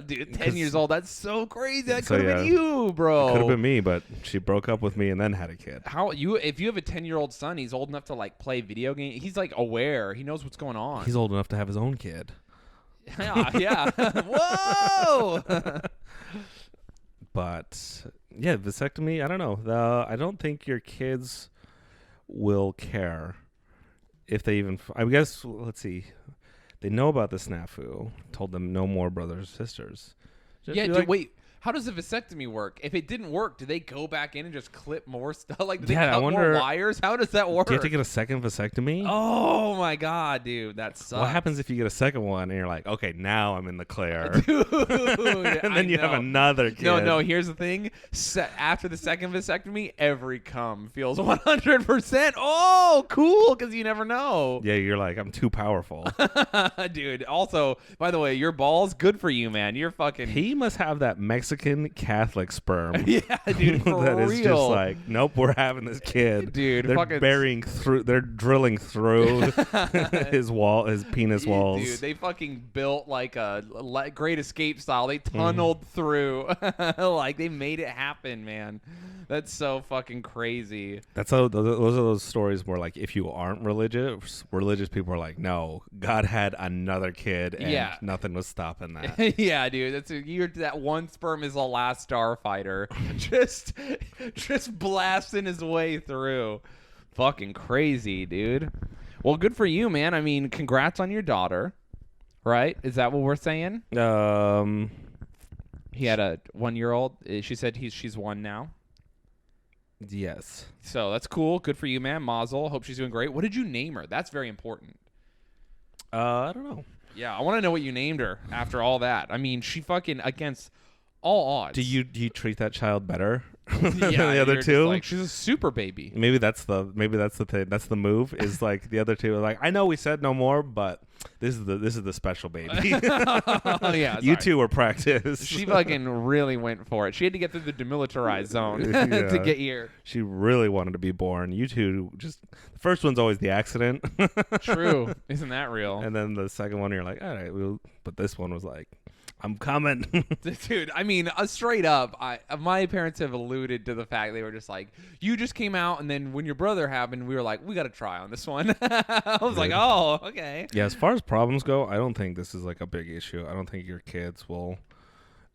Dude, 10 years old, that's so crazy. That could have been you, bro. It could have been me, but she broke up with me and then had a kid. If you have a 10-year-old son, he's old enough to like play video games. He's like aware. He knows what's going on. He's old enough to have his own kid. Yeah. Whoa. But yeah, vasectomy, I don't know. I don't think your kids will care if they even. I guess, let's see. They know about the snafu. Told them no more brothers or sisters. Wait. How does a vasectomy work? If it didn't work, do they go back in and just clip more stuff? Like, do they cut more wires? How does that work? Do you have to get a second vasectomy? Oh, my God, dude. That sucks. What happens if you get a second one and you're like, okay, now I'm in the clear? Dude, and then you have another kid. No, here's the thing. After the second vasectomy, every cum feels 100%. Oh, cool, because you never know. Yeah, you're like, I'm too powerful. Dude, also, by the way, your balls, good for you, man. You're fucking... He must have that Mexican Catholic sperm. Yeah, dude, for that real. Is just like, nope, we're having this kid. Dude, they're drilling through his penis walls. Dude, they fucking built like a Great Escape style. They tunneled through. Like, they made it happen, man. That's so fucking crazy. Those are those stories where, like, if you aren't religious people are like, no, God had another kid and nothing was stopping that. Yeah, dude. That one sperm is the last starfighter. just blasting his way through. Fucking crazy, dude. Well, good for you, man. I mean, congrats on your daughter. Right? Is that what we're saying? He had a 1-year-old. She said she's 1 now. Yes. So that's cool. Good for you, man. Mazel. Hope she's doing great. What did you name her? That's very important. I don't know. Yeah, I want to know what you named her after all that. I mean, she fucking against all odds. Do you treat that child better yeah, than the other two? Like, she's a super baby. Maybe that's the thing. That's the move. Is like the other two are like, I know we said no more, but this is the special baby. Yeah, you two were practiced. She fucking really went for it. She had to get through the demilitarized zone to get here. She really wanted to be born. You two just the first one's always the accident. True, isn't that real? And then the second one, you're like, all right, but this one was like, I'm coming. Dude, I mean, straight up, my parents have alluded to the fact they were just like, you just came out, and then when your brother happened, we were like, we got to try on this one. I was like, oh, okay. Yeah, as far as problems go, I don't think this is like a big issue. I don't think your kids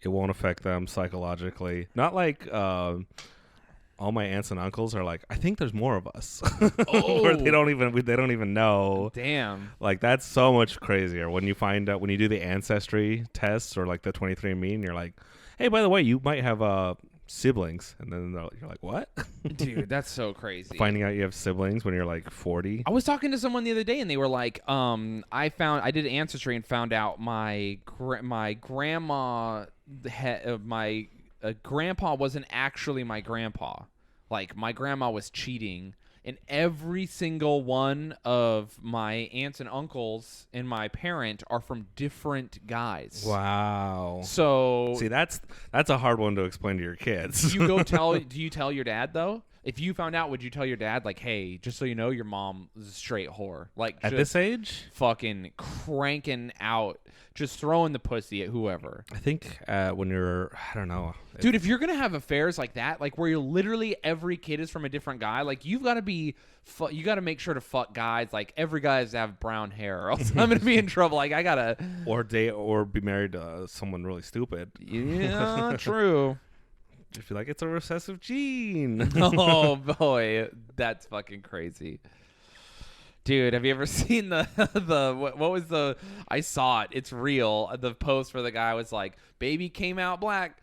it won't affect them psychologically. Not like all my aunts and uncles are like, I think there's more of us. Oh. Where they don't even know. Damn. Like, that's so much crazier when you find out, when you do the ancestry tests or like the 23andMe, and you're like, hey, by the way, you might have siblings, and then you're like, what? Dude, that's so crazy. Finding out you have siblings when you're like 40. I was talking to someone the other day, and they were like, I did ancestry and found out my grandma my grandpa wasn't actually my grandpa. Like, my grandma was cheating, and every single one of my aunts and uncles and my parent are from different guys. Wow. So see, that's a hard one to explain to your kids. do you tell your dad though? If you found out, would you tell your dad, like, hey, just so you know, your mom is a straight whore? Like, At this age? fucking cranking out, just throwing the pussy at whoever. I think when you're, I don't know. Dude, if you're going to have affairs like that, like where you're literally every kid is from a different guy, like you've got to be, you got to make sure to fuck guys. Like every guy has to have brown hair or else I'm going to be in trouble. Like I got to. Or date or be married to someone really stupid. Yeah, true. I feel like it's a recessive gene. Oh, boy. That's fucking crazy. Dude, have you ever seen what was the, I saw it. It's real. The post where the guy was like, baby came out black.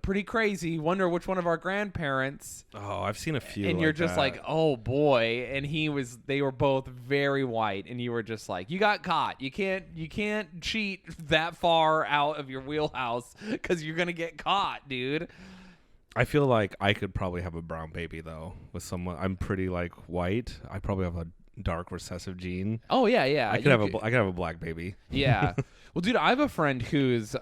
Pretty crazy. Wonder which one of our grandparents. Oh, I've seen a few. And like you're just that. like, oh boy. And they were both very white. And you were just like, you got caught. You can't cheat that far out of your wheelhouse because you're going to get caught, dude. I feel like I could probably have a brown baby though with someone. I'm pretty like white. I probably have a dark recessive gene. Oh yeah. I could have a black baby. Yeah. Well, dude, I have a friend who's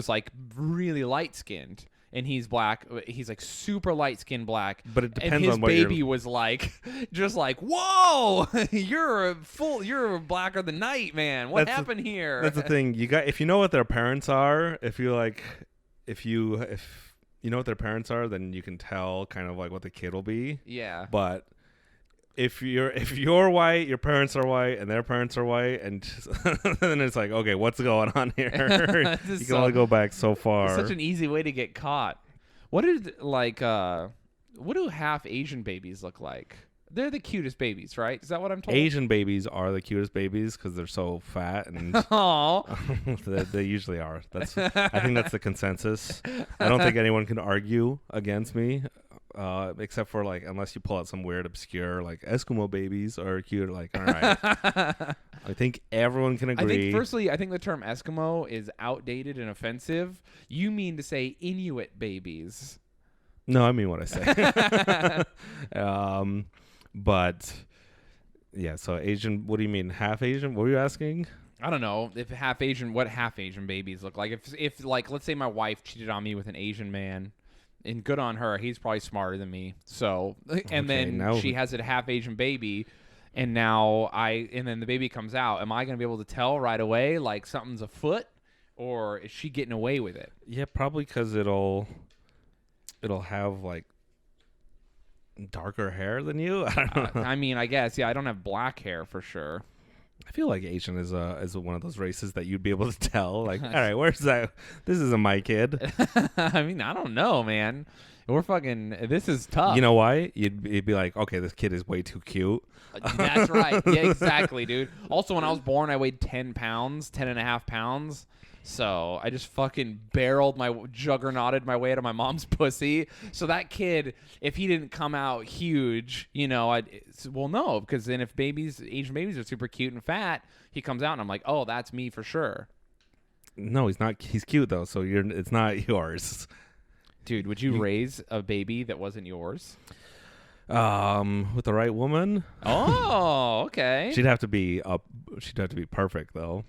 like really light skinned, and he's black. He's like super light skinned black. But it depends and his on what baby was like, just like, whoa, you're blacker than night, man. What happened here? That's the thing. If you know what their parents are, if you know what their parents are, then you can tell kind of like what the kid will be. Yeah. But if you're white, your parents are white, and their parents are white, and then it's like, okay, what's going on here? You can only go back so far. It's such an easy way to get caught. What do half Asian babies look like? They're the cutest babies, right? Is that what I'm told? Asian babies are the cutest babies because they're so fat, and they usually are. I think that's the consensus. I don't think anyone can argue against me, except for like unless you pull out some weird obscure like Eskimo babies are cute. Like, all right, I think everyone can agree. I think the term Eskimo is outdated and offensive. You mean to say Inuit babies? No, I mean what I say. But yeah, so Asian. What do you mean half Asian? What were you asking? I don't know what half Asian babies look like. If like let's say my wife cheated on me with an Asian man, and good on her, he's probably smarter than me. So and then she has a half Asian baby, and then the baby comes out. Am I gonna be able to tell right away like something's afoot, or is she getting away with it? Yeah, probably because it'll have like darker hair than you. I don't know. I mean, I guess I don't have black hair for sure. I feel like Asian is one of those races that you'd be able to tell. Like, all right, where's that? This isn't my kid. I mean, I don't know, man. This is tough. You know why? You'd be like, okay, this kid is way too cute. That's right. Yeah, exactly, dude. Also, when I was born, I weighed 10 and a half pounds. So I just fucking juggernauted my way out of my mom's pussy. So that kid, if he didn't come out huge, no, because then if Asian babies are super cute and fat, he comes out and I'm like, oh, that's me for sure. No, he's not. He's cute though, so it's not yours. Dude, would you raise a baby that wasn't yours? With the right woman. Oh, okay. She'd have to be perfect though.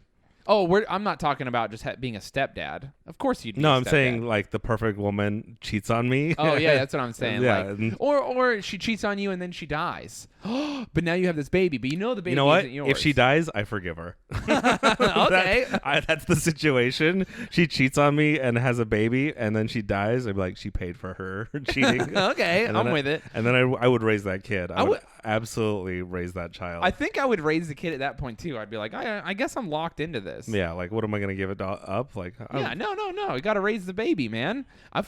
Oh, I'm not talking about just being a stepdad. Of course you'd be No, a I'm stepdad. saying like the perfect woman cheats on me. Oh, yeah, that's what I'm saying. Yeah. Like, or she cheats on you and then she dies. But now you have this baby, but the baby isn't yours. If she dies, I forgive her. Okay. That's the situation. She cheats on me and has a baby, and then she dies. I'd be like, she paid for her cheating. Okay, I'm with it. And then I would raise that kid. I would absolutely raise that child. I think I would raise the kid at that point, too. I'd be like, I guess I'm locked into this. Yeah, like, what am I going to give it up? Like, yeah, no. You got to raise the baby, man. That's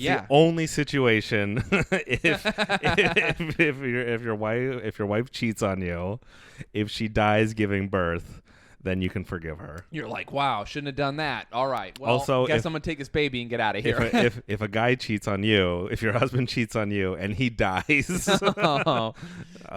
the only situation if your wife cheats on you, if she dies giving birth, then you can forgive her. You're like, wow, shouldn't have done that. All right. Well, also, guess I'm gonna take this baby and get out of here. If a guy cheats on you, if your husband cheats on you and he dies,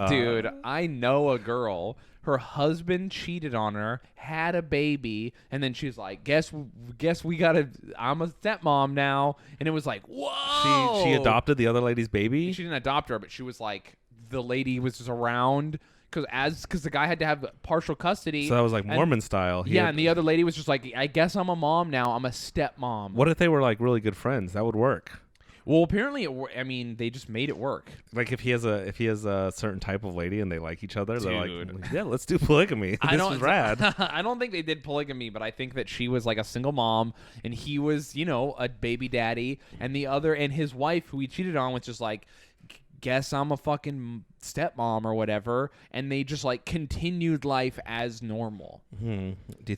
dude, I know a girl. Her husband cheated on her, had a baby, and then she's like, guess we gotta, I'm a stepmom now. And it was like, whoa. She adopted the other lady's baby? She didn't adopt her, but she was like, the lady was just around because the guy had to have partial custody. So that was like Mormon style. And the other lady was just like, I guess I'm a mom now. I'm a stepmom. What if they were like really good friends? That would work. Well, apparently, I mean, they just made it work. Like if he has a certain type of lady and they like each other, they're Dude. like, yeah, let's do polygamy. This is rad. I don't think they did polygamy, but I think that she was like a single mom and he was, a baby daddy, and his wife who he cheated on was just like, guess I'm a fucking stepmom or whatever, and they just like continued life as normal. Do you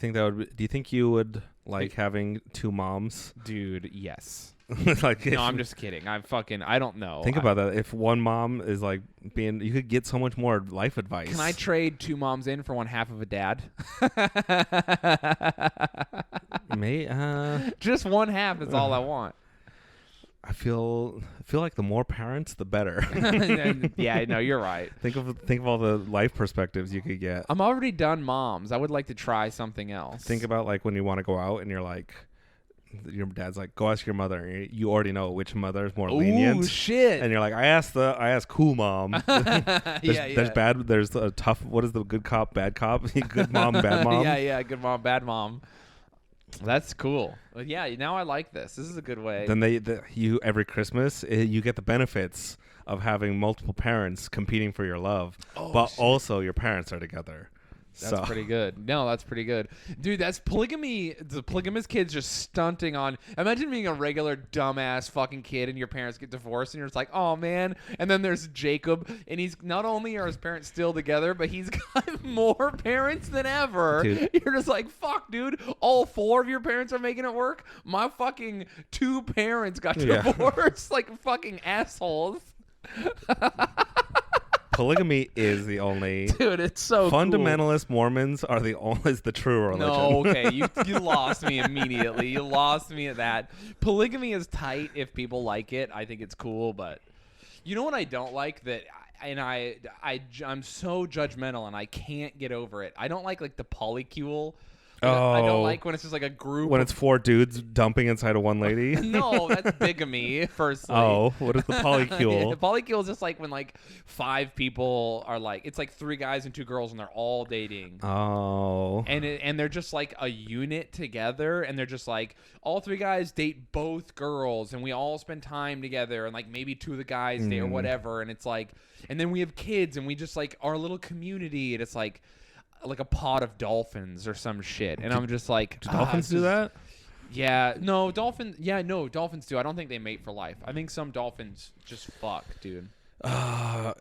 think you would like having two moms? Dude, yes. Like no, I'm just kidding. I don't know. Think about that. If one mom is like you could get so much more life advice. Can I trade two moms in for one half of a dad? Just one half is all I want. I feel like the more parents, the better. Yeah, no, you're right. Think of all the life perspectives you could get. I'm already done moms. I would like to try something else. Think about like when you want to go out and you're like, your dad's like, go ask your mother. You already know which mother is more lenient. Ooh, shit. And you're like, I asked cool mom. There's bad. There's a tough. What is the good cop, bad cop? Good mom, bad mom. Yeah, good mom, bad mom. That's cool. Well, yeah, now I like this. This is a good way. Then you every Christmas you get the benefits of having multiple parents competing for your love, but shit. Also your parents are together. That's pretty good. No, that's pretty good. Dude, that's polygamy. The polygamous kid's just stunting on. Imagine being a regular dumbass fucking kid and your parents get divorced and you're just like, oh, man. And then there's Jacob, and he's not only are his parents still together, but he's got more parents than ever. Dude. You're just like, fuck, dude. All four of your parents are making it work? My fucking two parents got divorced like fucking assholes. Polygamy is the only. Dude, it's so fundamentalist cool. Mormons are is the true religion. No, okay, you lost me immediately. You lost me at that. Polygamy is tight if people like it. I think it's cool, but you know what I don't like I'm so judgmental and I can't get over it. I don't like the polycule. I don't like when it's just like a group. When it's four dudes dumping inside of one lady. No, that's bigamy, firstly. Oh, what is the polycule? Yeah, the polycule is just like when five people are it's like three guys and two girls and they're all dating. Oh. And they're just like a unit together and they're just like all three guys date both girls and we all spend time together and like maybe two of the guys date or whatever and it's like and then we have kids and we just like our little community and it's like a pod of dolphins or some shit. And I'm just like, do dolphins do that? Yeah. No, dolphins do. I don't think they mate for life. I think some dolphins just fuck, dude. I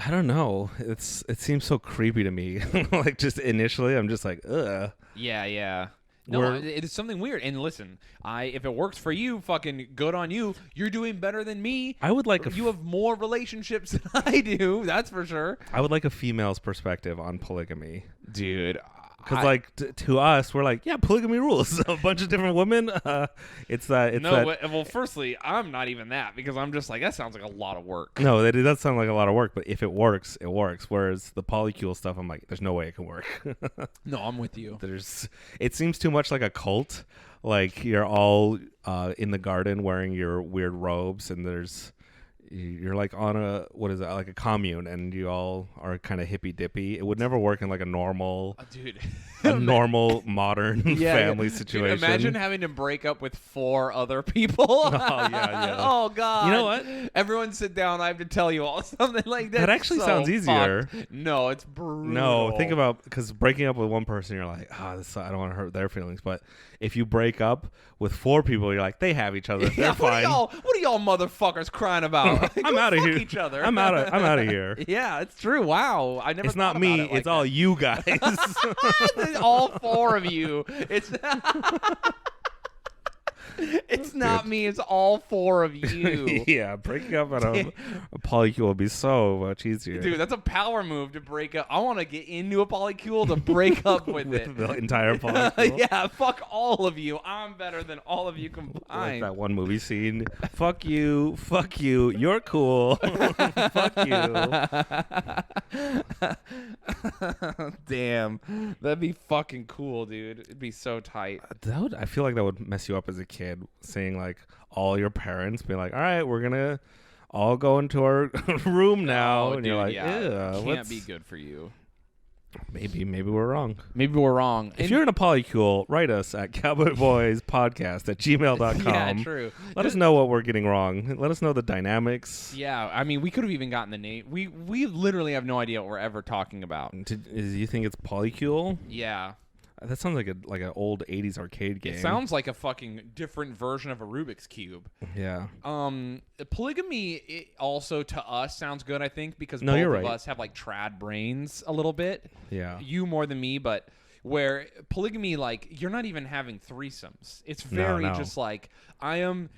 don't know. It seems so creepy to me. Like just initially, I'm just like, ugh. Yeah. No, it's something weird. And listen, if it works for you, fucking good on you. You're doing better than me. I would like you have more relationships than I do. That's for sure. I would like a female's perspective on polygamy, dude. Because to us, we're like, yeah, polygamy rules. A bunch of different women. Well, firstly, I'm not even that because I'm just like that sounds like a lot of work. No, it does sound like a lot of work, but if it works, it works. Whereas the polycule stuff, I'm like, there's no way it can work. No, I'm with you. It seems too much like a cult. Like you're all in the garden wearing your weird robes, and you're like on like a commune and you all are kind of hippy dippy. It would never work in like a normal normal modern family situation. Dude, imagine having to break up with 4 other people. Oh yeah. Oh god. You know what? Everyone sit down. I have to tell you all something like that. That actually sounds easier. No, it's brutal. No, think about because breaking up with one person, you're like, I don't want to hurt their feelings. But if you break up with 4 people, you're like, they have each other. They're fine. What are y'all motherfuckers crying about? I'm out of here. Each other. I'm out of here. Yeah, it's true. Wow, I never. It's not me. It's all you guys. All 4 of you. It's not me. It's all 4 of you. Yeah, breaking up on a polycule would be so much easier. Dude, that's a power move to break up. I want to get into a polycule to break up with it. The entire polycule. Yeah, fuck all of you. I'm better than all of you combined. Like that one movie scene. Fuck you. You're cool. Fuck you. Damn. That'd be fucking cool, dude. It'd be so tight. I feel like that would mess you up as a kid, seeing like all your parents being like, all right, we're gonna all go into our room now. And dude, you're like, yeah, ew, can't be good for you. Maybe we're wrong. Maybe we're wrong. If you're in a polycule, write us at cowboyboyspodcast@gmail.com. Yeah, true. Let us know what we're getting wrong. Let us know the dynamics. Yeah, I mean, we could have even gotten the name. We literally have no idea what we're ever talking about. You think it's polycule? Yeah. That sounds like an old 80s arcade game. It sounds like a fucking different version of a Rubik's Cube. Yeah. Polygamy also to us sounds good, I think, because No, both you're of right. us have like trad brains a little bit. Yeah. You more than me, but where polygamy, like, you're not even having threesomes. It's very No. just like I'm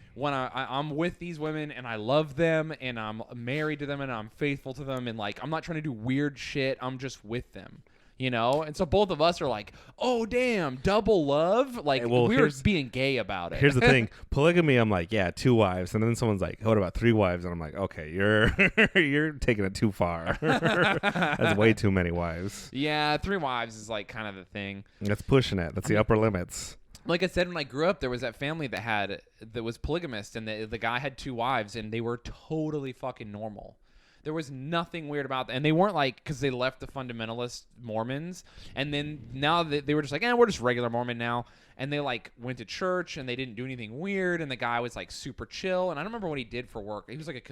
with these women and I love them and I'm married to them and I'm faithful to them and like I'm not trying to do weird shit. I'm just with them. You know, and so both of us are like, "Oh, damn, double love!" Like we're being gay about it. Here's the thing: polygamy. I'm like, yeah, 2 wives, and then someone's like, "What about 3 wives?" And I'm like, "Okay, you're taking it too far. That's way too many wives." Yeah, 3 wives is like kind of the thing. That's pushing it. That's the upper limits. Like I said, when I grew up, there was that family that was polygamist, and the guy had 2 wives, and they were totally fucking normal. There was nothing weird about that. And they weren't like, because they left the fundamentalist Mormons. And then now they were just like, we're just regular Mormon now. And they like went to church and they didn't do anything weird. And the guy was like super chill. And I don't remember what he did for work. He was like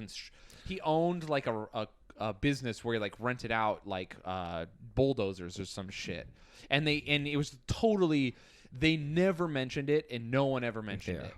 he owned like a business where he like rented out like bulldozers or some shit. And it was totally, they never mentioned it and no one ever mentioned it.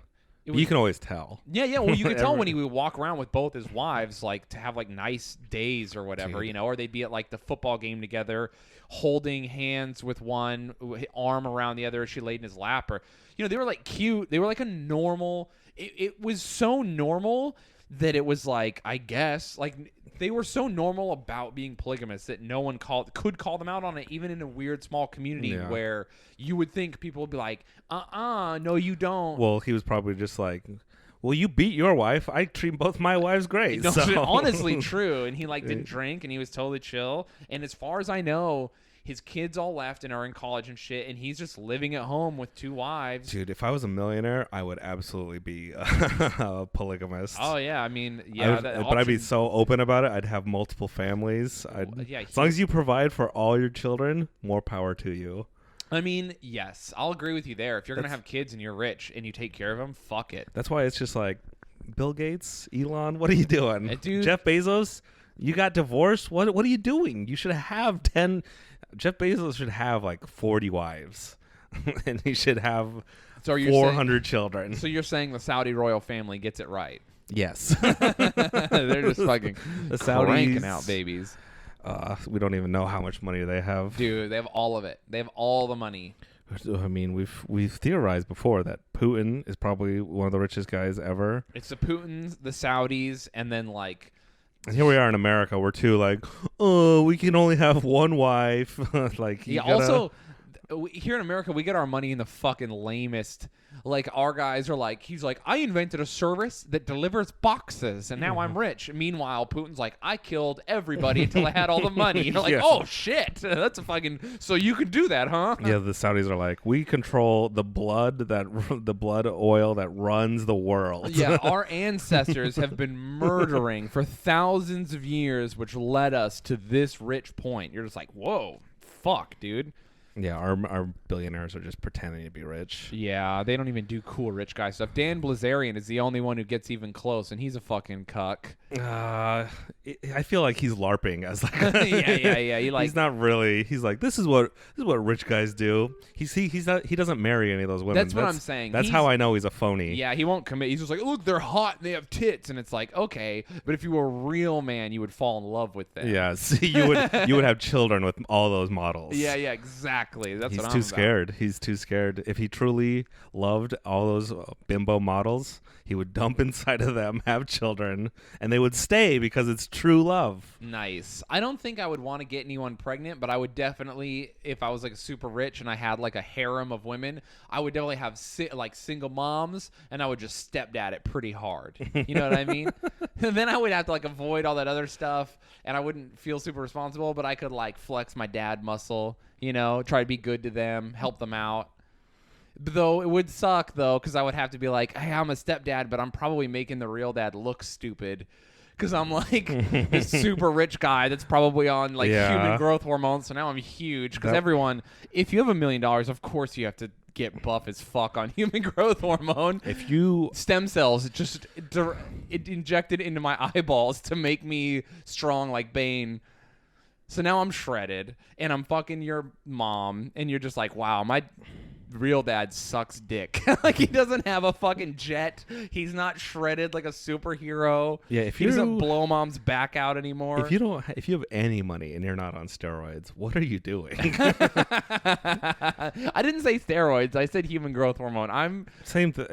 You can always tell. Yeah. Well, you could tell when he would walk around with both his wives, like to have like nice days or whatever, Dude. you know, or they'd be at like the football game together, holding hands with one, arm around the other as she laid in his lap, or they were like cute. They were like a normal. It was so normal that it was like, I guess, like they were so normal about being polygamous that no one could call them out on it, even in a weird small community where you would think people would be like, no, you don't. Well, he was probably just like, well, you beat your wife. I treat both my wives great. No, so. honestly, true. And he like didn't drink, and he was totally chill. And as far as I know, his kids all left and are in college and shit, and he's just living at home with 2 wives. Dude, if I was a millionaire, I would absolutely be a polygamist. Oh yeah, I mean, yeah. But I'd be so open about it. I'd have multiple families. As long as you provide for all your children, more power to you. I mean, yes, I'll agree with you there. If you're gonna have kids and you're rich and you take care of them, fuck it. That's why it's just like, Bill Gates, Elon, what are you doing? Dude. Jeff Bezos, you got divorced. What are you doing? You should have 10. Jeff Bezos should have like 40 wives, and he should have 400 children. So you're saying the Saudi royal family gets it right? Yes. They're just fucking the Saudis cranking out babies. We don't even know how much money they have. Dude, they have all of it. They have all the money. I mean, we've theorized before that Putin is probably one of the richest guys ever. It's the Putins, the Saudis, and then like. And here we are in America. We're too like, oh, we can only have 1 wife. Like, also, here in America, we get our money in the fucking lamest. Like, our guys are like, he's like, I invented a service that delivers boxes, and now I'm rich. Meanwhile, Putin's like, I killed everybody until I had all the money. You're like, oh, shit. That's a fucking... So you can do that, huh? Yeah, the Saudis are like, we control the blood oil that runs the world. Yeah, our ancestors have been murdering for thousands of years, which led us to this rich point. You're just like, whoa, fuck, dude. Yeah, our billionaires are just pretending to be rich. Yeah, they don't even do cool rich guy stuff. Dan Blazarian is the only one who gets even close, and he's a fucking cuck. I feel like he's LARPing as like yeah. He's not really. He's like, this is what rich guys do. He doesn't marry any of those women. That's what I'm saying. That's how I know he's a phony. Yeah, he won't commit. He's just like, look, they're hot and they have tits, and it's like, okay, but if you were a real man, you would fall in love with them. Yeah, see, you would have children with all those models. Yeah, exactly. That's he's what I'm too about. scared. He's too scared. If he truly loved all those bimbo models, he would dump inside of them, have children, and they would stay because it's true love. Nice. I don't think I would want to get anyone pregnant, but I would definitely, if I was like super rich and I had like a harem of women, I would definitely have like single moms, and I would just stepdad it pretty hard. You know what I mean? And then I would have to like avoid all that other stuff, and I wouldn't feel super responsible, but I could like flex my dad muscle, try to be good to them, help them out. Though it would suck, though, because I would have to be like, hey, I'm a stepdad, but I'm probably making the real dad look stupid because I'm like this super rich guy that's probably on like human growth hormone. So now I'm huge because everyone, if you have $1 million, of course you have to get buff as fuck on human growth hormone. If you stem cells, it injected into my eyeballs to make me strong like Bane. So now I'm shredded and I'm fucking your mom, and you're just like, wow, my real dad sucks dick. Like he doesn't have a fucking jet. He's not shredded like a superhero. Yeah, if he doesn't blow mom's back out anymore. If you have any money and you're not on steroids, what are you doing? I didn't say steroids. I said human growth hormone.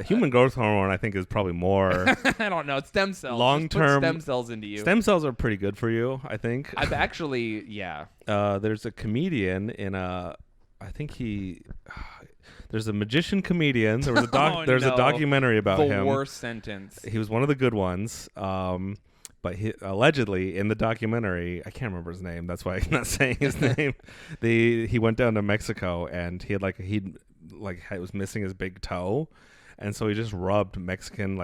Human growth hormone, I think, is probably more. I don't know. It's stem cells. Long term stem cells into you. Stem cells are pretty good for you, I think. I've actually, yeah. There's a comedian there's a magician comedian. There was a a documentary about him. The worst sentence. He was one of the good ones. But he, allegedly in the documentary, I can't remember his name. That's why I'm not saying his name. He went down to Mexico and he was missing his big toe, and so he just rubbed Mexican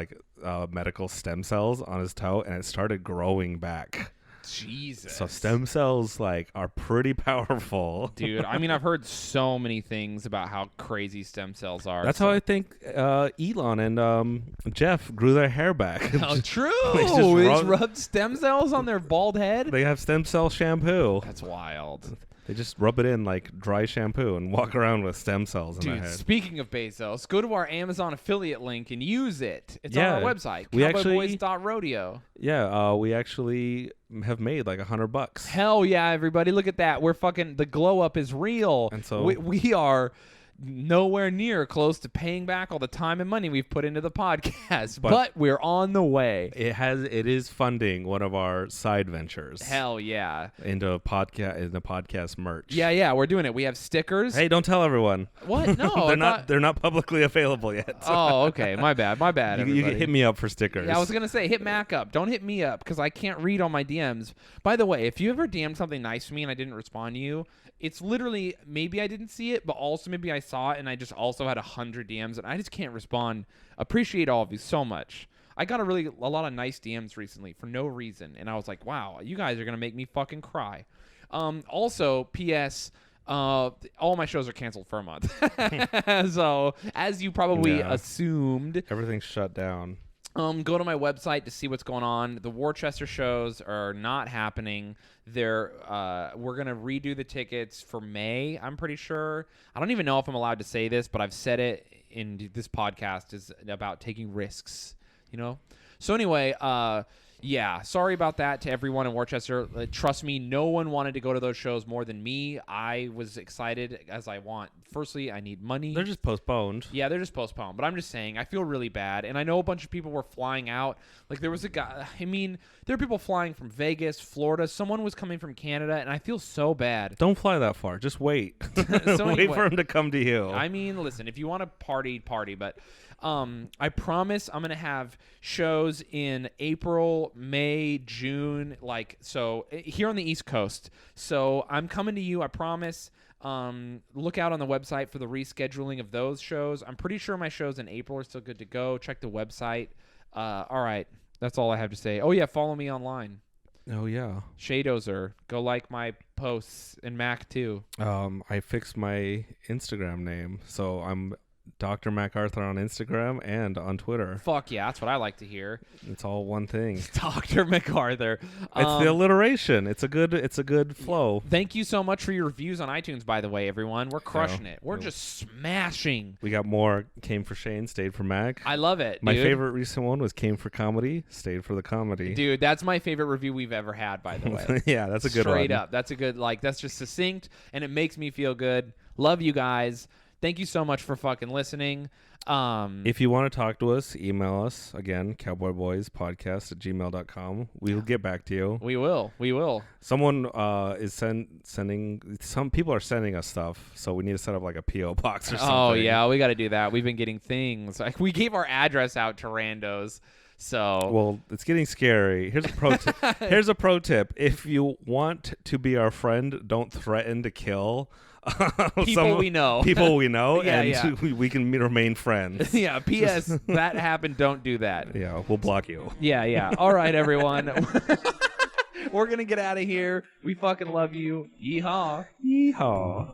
medical stem cells on his toe, and it started growing back. Jesus. So stem cells are pretty powerful. Dude, I mean, I've heard so many things about how crazy stem cells are. That's how I think Elon and Jeff grew their hair back. Oh, true. They just rubbed stem cells on their bald head? They have stem cell shampoo. That's wild. They just rub it in like dry shampoo and walk around with stem cells in their head. Speaking of Bezos, go to our Amazon affiliate link and use it. It's on our website, cowboyboys.rodeo. Yeah, we actually have made like $100. Hell yeah, everybody. Look at that. We're fucking, the glow up is real. And so we are nowhere near close to paying back all the time and money we've put into the podcast, but we're on the way. It is funding one of our side ventures. Hell yeah. Into podcast merch. Yeah, we're doing it. We have stickers. Hey, don't tell everyone. What? No. They're not publicly available yet. Oh, okay. My bad. You can hit me up for stickers. Yeah, I was going to say hit Mac up. Don't hit me up because I can't read all my DMs. By the way, if you ever DM'd something nice to me and I didn't respond to you, it's literally maybe I didn't see it, but also maybe I saw it and I just also had 100 DMs and I just can't respond. Appreciate all of you so much. I got a lot of nice DMs recently for no reason, and I was like, wow, you guys are gonna make me fucking cry. Also, P.S. All my shows are canceled for a month. So as you probably assumed, everything's shut down. Go to my website to see what's going on. The Worcester shows are not happening. We're gonna redo the tickets for May, I'm pretty sure. I don't even know if I'm allowed to say this, but I've said it in this podcast is about taking risks, you know? So anyway, yeah, sorry about that to everyone in Worcester. Trust me, no one wanted to go to those shows more than me. I was excited as I want. Firstly, I need money. They're just postponed. Yeah, they're just postponed. But I'm just saying, I feel really bad. And I know a bunch of people were flying out. Like, there was a guy, I mean, there are people flying from Vegas, Florida. Someone was coming from Canada, and I feel so bad. Don't fly that far. Just wait. So wait for him to come to you. I mean, listen, if you want to party. But I promise I'm going to have shows in April, May, June, here on the East Coast. So I'm coming to you, I promise. Look out on the website for the rescheduling of those shows. I'm pretty sure my shows in April are still good to go. Check the website. All right. That's all I have to say. Oh, yeah. Follow me online. Oh, yeah. Shadozer. Go like my posts and Mac, too. I fixed my Instagram name, so I'm Dr. MacArthur on Instagram and on Twitter. Fuck yeah, that's what I like to hear. It's all one thing. Dr. MacArthur. It's the alliteration. It's a good flow. Thank you so much for your reviews on iTunes, by the way, everyone. We're crushing it. We're just smashing. We got more. Came for Shayne, stayed for Mac. I love it, My favorite recent one was came for comedy, stayed for the comedy. Dude, that's my favorite review we've ever had, by the way. Yeah, that's a good one. Straight up. That's a good, that's just succinct, and it makes me feel good. Love you guys. Thank you so much for fucking listening. If you want to talk to us, email us. Again, cowboyboyspodcast@gmail.com. We'll get back to you. We will. Someone is sending... Some people are sending us stuff, so we need to set up like a P.O. box or something. Oh, yeah, we got to do that. We've been getting things. Like, we gave our address out to randos. So Well, it's getting scary. Here's a pro tip. Here's a pro tip. If you want to be our friend, don't threaten to kill people we know. People we know, Yeah, and yeah. we can remain friends. Yeah. P.S. that happened. Don't do that. Yeah, we'll block you. Yeah. Yeah. All right, everyone. We're gonna get out of here. We fucking love you. Yeehaw. Yeehaw.